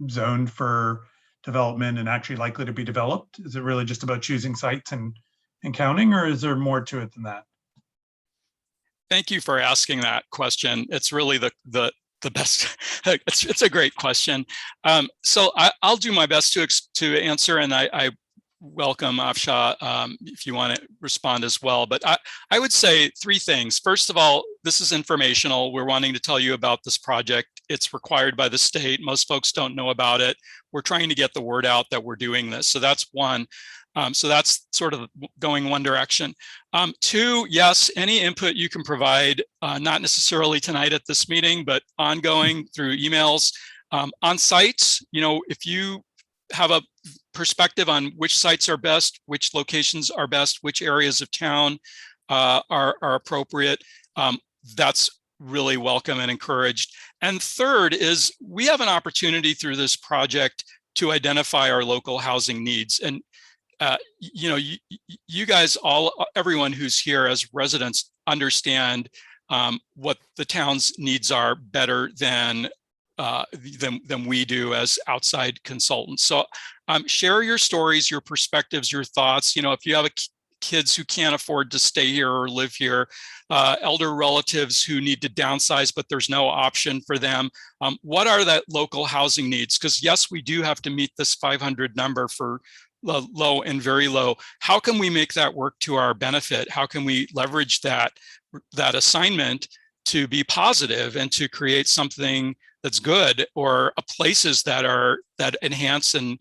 zoned for development and actually likely to be developed? Is it really just about choosing sites and counting, or is there more to it than that? Thank you for asking that question. It's really the best. It's a great question. So I'll do my best to answer, and I welcome Afsha if you want to respond as well. But I would say three things. First of all, this is informational. We're wanting to tell you about this project. It's required by the state. Most folks don't know about it. We're trying to get the word out that we're doing this. So that's one. So that's sort of going one direction. Two, yes, any input you can provide, not necessarily tonight at this meeting, but ongoing through emails. On sites, if you have a perspective on which sites are best, which locations are best, which areas of town are appropriate, that's really welcome and encouraged. And third is we have an opportunity through this project to identify our local housing needs. And you guys, everyone who's here as residents understand what the town's needs are better than we do as outside consultants. So share your stories, your perspectives, your thoughts. If you have kids who can't afford to stay here or live here, elder relatives who need to downsize, but there's no option for them. What are the local housing needs? Because yes, we do have to meet this 500 number for low and very low. How can we make that work to our benefit? How can we leverage that assignment to be positive and to create something that's good, or places that enhance and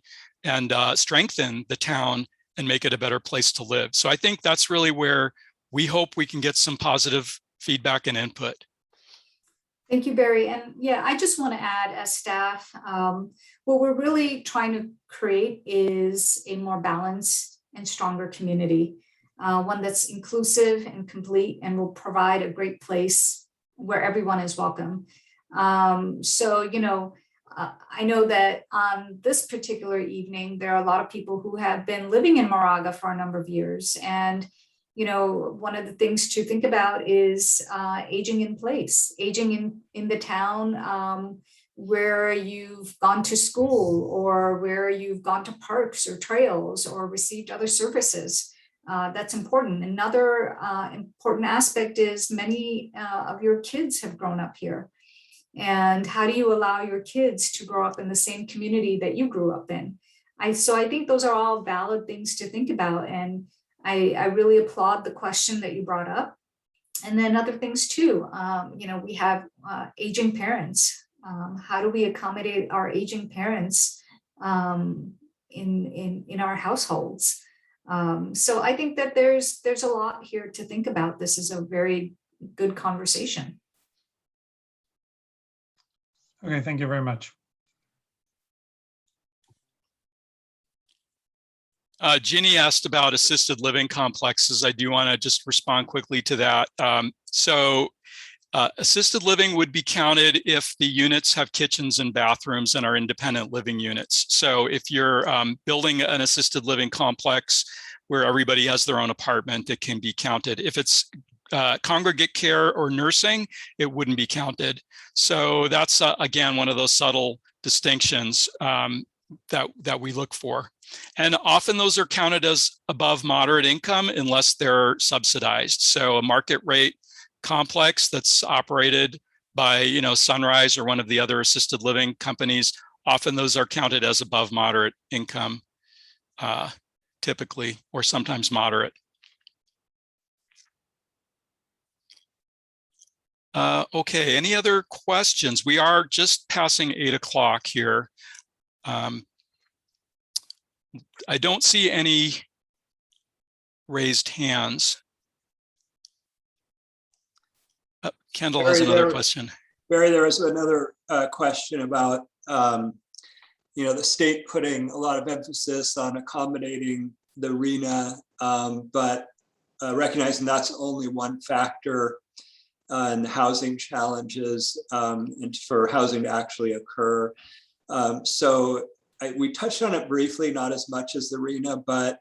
strengthen the town and make it a better place to live? So I think that's really where we hope we can get some positive feedback and input. Thank you, Barry. And yeah, I just want to add, as staff, what we're really trying to create is a more balanced and stronger community, one that's inclusive and complete and will provide a great place where everyone is welcome. So, I know that on this particular evening, there are a lot of people who have been living in Moraga for a number of years. And one of the things to think about is aging in place, aging in the town where you've gone to school, or where you've gone to parks or trails or received other services. That's important. Another important aspect is many of your kids have grown up here. And how do you allow your kids to grow up in the same community that you grew up in? So I think those are all valid things to think about. And I really applaud the question that you brought up. And then other things too, we have aging parents. How do we accommodate our aging parents in our households? So I think that there's a lot here to think about. This is a very good conversation. Okay, thank you very much. Ginny asked about assisted living complexes. I do want to just respond quickly to that. Assisted living would be counted if the units have kitchens and bathrooms and are independent living units. So if you're building an assisted living complex where everybody has their own apartment, it can be counted. If it's congregate care or nursing, it wouldn't be counted. So that's, again, one of those subtle distinctions. that we look for. And often those are counted as above moderate income unless they're subsidized. So a market rate complex that's operated by, Sunrise or one of the other assisted living companies, often those are counted as above moderate income, typically, or sometimes moderate. Okay, any other questions? We are just passing 8 o'clock here. I don't see any raised hands. Kendall has another question. Barry, there was another question about, the state putting a lot of emphasis on accommodating the RHNA, but recognizing that's only one factor in housing challenges and for housing to actually occur. So we touched on it briefly, not as much as the RHNA, but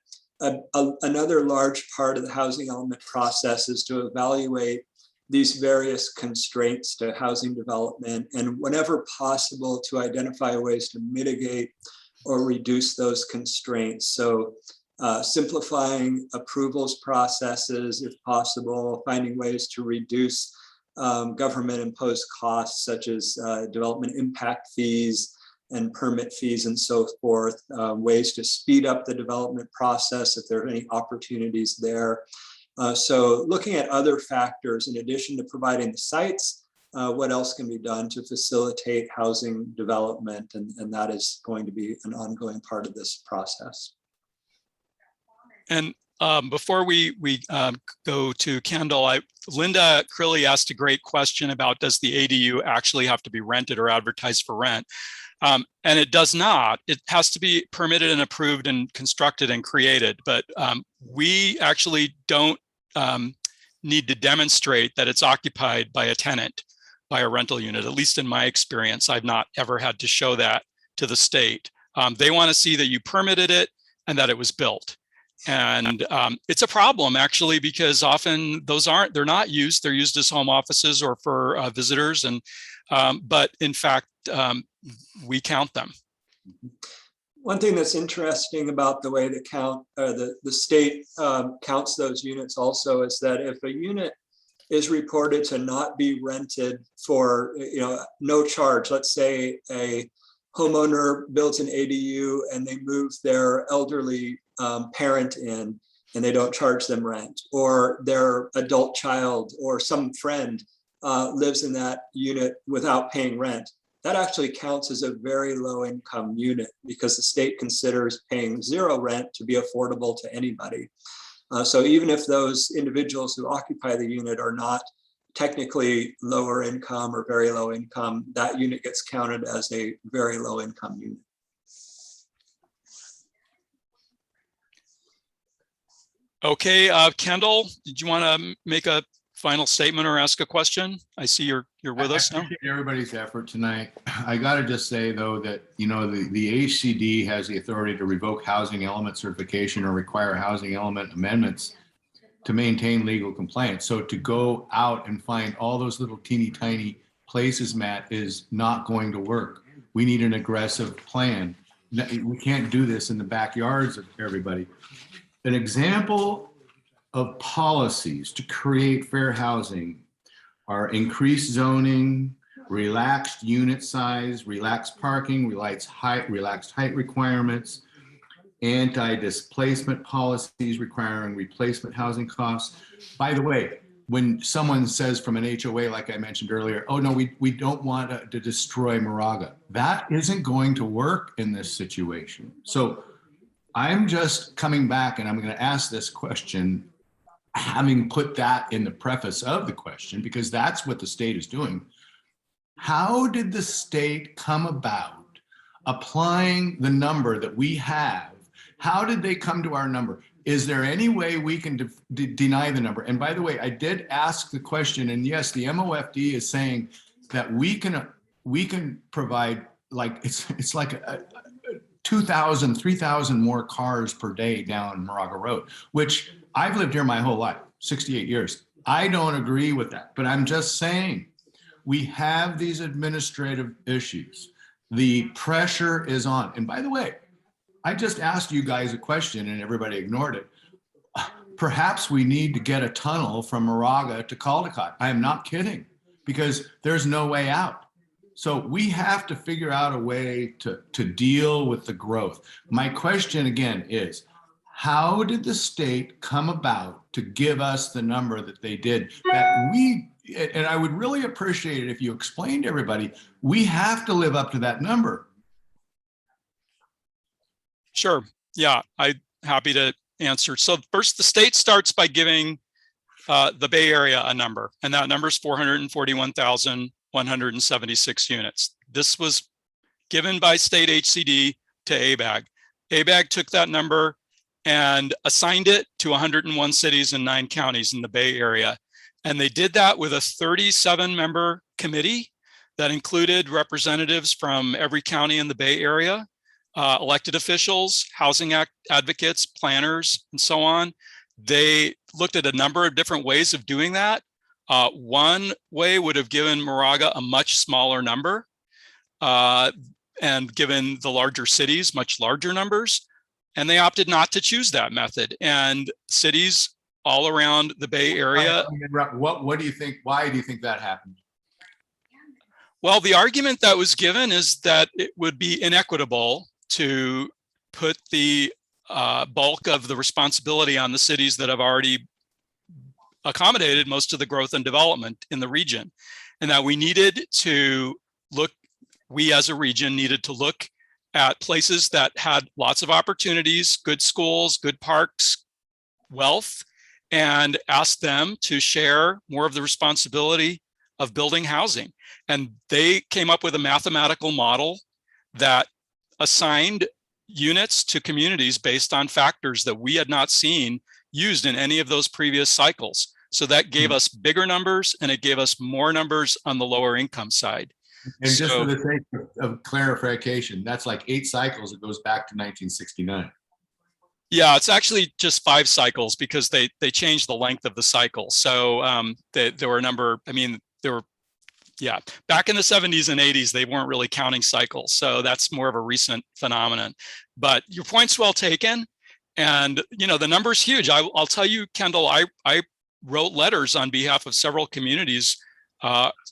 another large part of the housing element process is to evaluate these various constraints to housing development, and whenever possible to identify ways to mitigate or reduce those constraints. So simplifying approvals processes if possible, finding ways to reduce government imposed costs such as development impact fees and permit fees and so forth, ways to speed up the development process if there are any opportunities there. So looking at other factors in addition to providing the sites, what else can be done to facilitate housing development, and that is going to be an ongoing part of this process. And before we go to Kendall, Linda Crilly asked a great question about, does the ADU actually have to be rented or advertised for rent? And it does not. It has to be permitted and approved and constructed and created. But we actually don't need to demonstrate that it's occupied by a tenant, by a rental unit. At least in my experience, I've not ever had to show that to the state. They want to see that you permitted it and that it was built. And it's a problem actually, because often they're not used. They're used as home offices or for visitors. And but in fact, we count them. One thing that's interesting about the way the state counts those units also is that if a unit is reported to not be rented for no charge, let's say a homeowner builds an ADU and they move their elderly parent in and they don't charge them rent, or their adult child or some friend lives in that unit without paying rent, that actually counts as a very low income unit because the state considers paying zero rent to be affordable to anybody. So even if those individuals who occupy the unit are not technically lower income or very low income, that unit gets counted as a very low income unit. Okay, Kendall, did you want to make a final statement or ask a question? I see you're with us now. I appreciate everybody's effort tonight. I got to just say though that the HCD has the authority to revoke housing element certification or require housing element amendments to maintain legal compliance. So to go out and find all those little teeny tiny places, Matt, is not going to work. We need an aggressive plan. We can't do this in the backyards of everybody. An example of policies to create fair housing are increased zoning, relaxed unit size, relaxed parking, relaxed height requirements, anti-displacement policies requiring replacement housing costs. By the way, when someone says from an HOA, like I mentioned earlier, oh no, we don't want to destroy Moraga, that isn't going to work in this situation. So I'm just coming back and I'm going to ask this question, having put that in the preface of the question, because that's what the state is doing. How did the state come about applying the number that we have? How did they come to our number? Is there any way we can deny the number? And by the way, I did ask the question, and yes, the MOFD is saying that we can provide, like it's like 2,000, 3,000 more cars per day down Moraga Road, which I've lived here my whole life, 68 years. I don't agree with that, but I'm just saying we have these administrative issues. The pressure is on. And by the way, I just asked you guys a question and everybody ignored it. Perhaps we need to get a tunnel from Moraga to Caldecott. I am not kidding, because there's no way out. So we have to figure out a way to deal with the growth. My question again is, how did the state come about to give us the number that they did? That we, and I would really appreciate it if you explained to everybody, we have to live up to that number. Sure. Yeah, I'm happy to answer. So first, the state starts by giving the Bay Area a number, and that number is 441,176 units. This was given by state HCD to ABAG. ABAG took that number and assigned it to 101 cities and 9 counties in the Bay Area. And they did that with a 37-member committee that included representatives from every county in the Bay Area, elected officials, housing advocates, planners, and so on. They looked at a number of different ways of doing that. One way would have given Moraga a much smaller number, and given the larger cities much larger numbers. And they opted not to choose that method. And cities all around the Bay Area. What do you think? Why do you think that happened? Well, the argument that was given is that it would be inequitable to put the bulk of the responsibility on the cities that have already accommodated most of the growth and development in the region. And that we needed to look, we as a region needed to look at places that had lots of opportunities, good schools, good parks, wealth, and ask them to share more of the responsibility of building housing. And they came up with a mathematical model that assigned units to communities based on factors that we had not seen used in any of those previous cycles. So that gave us bigger numbers, and it gave us more numbers on the lower income side. And just for the sake of clarification, that's like 8 cycles. It goes back to 1969. Yeah, it's actually just 5 cycles because they changed the length of the cycle. So there were a number, I mean, there were, yeah, back in the 70s and 80s, they weren't really counting cycles. So that's more of a recent phenomenon. But your point's well taken. And, you know, the number's huge. I'll tell you, Kendall, I wrote letters on behalf of several communities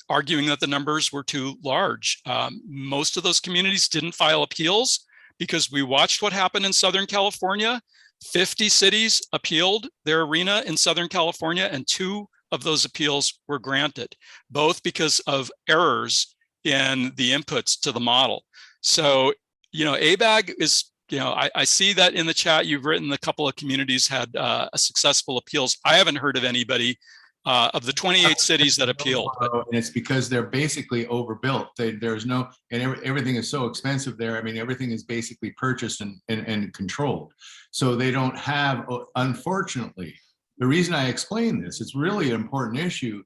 arguing that the numbers were too large. Most of those communities didn't file appeals because we watched what happened in Southern California. 50 cities appealed their arena in Southern California, and 2 of those appeals were granted, both because of errors in the inputs to the model. So, you know, ABAG is, you know, I see that in the chat, you've written a couple of communities had a successful appeals. I haven't heard of anybody of the 28 cities that appealed. And it's because they're basically overbuilt. There's no, and everything is so expensive there. I mean, everything is basically purchased and controlled. So they don't have, unfortunately, the reason I explain this, it's really an important issue.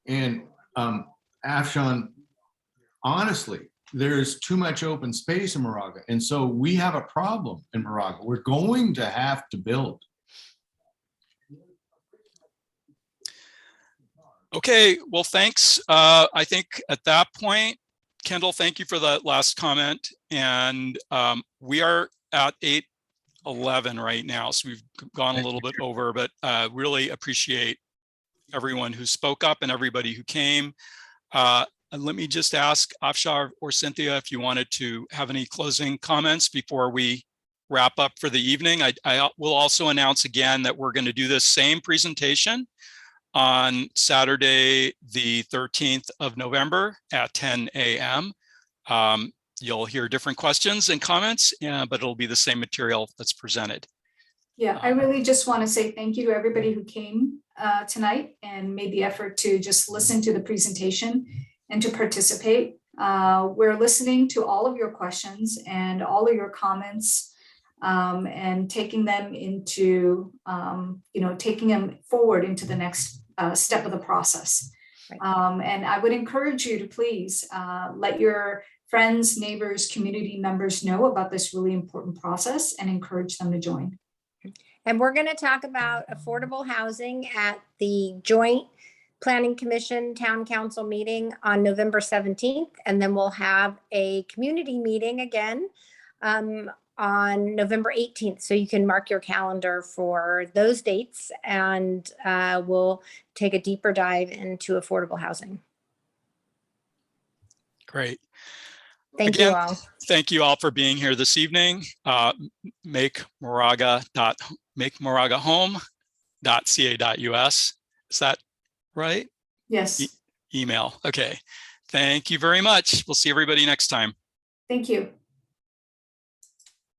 And Afshan, honestly, there's too much open space in Moraga. And so we have a problem in Moraga. We're going to have to build. Okay, well, thanks. I think at that point, Kendall, thank you for that last comment. And we are at 8:11 right now, so we've gone a little bit over, but really appreciate everyone who spoke up and everybody who came. And let me just ask Afshar or Cynthia if you wanted to have any closing comments before we wrap up for the evening. I will also announce again that we're going to do this same presentation on Saturday, the 13th of November at 10 a.m. You'll hear different questions and comments, but it'll be the same material that's presented. Yeah, I really just want to say thank you to everybody who came tonight and made the effort to just listen to the presentation and to participate. We're listening to all of your questions and all of your comments and taking them into, taking them forward into the next step of the process. And I would encourage you to please let your friends, neighbors, community members know about this really important process and encourage them to join. And we're going to talk about affordable housing at the joint Planning Commission Town Council meeting on November 17th, and then we'll have a community meeting again on November 18th. So you can mark your calendar for those dates, and we'll take a deeper dive into affordable housing. Great. Thank Again, you all. Thank you all for being here this evening. makemoraga.home.ca.us. Is that right? Yes, Email. Okay. Thank you very much. We'll see everybody next time. thank you.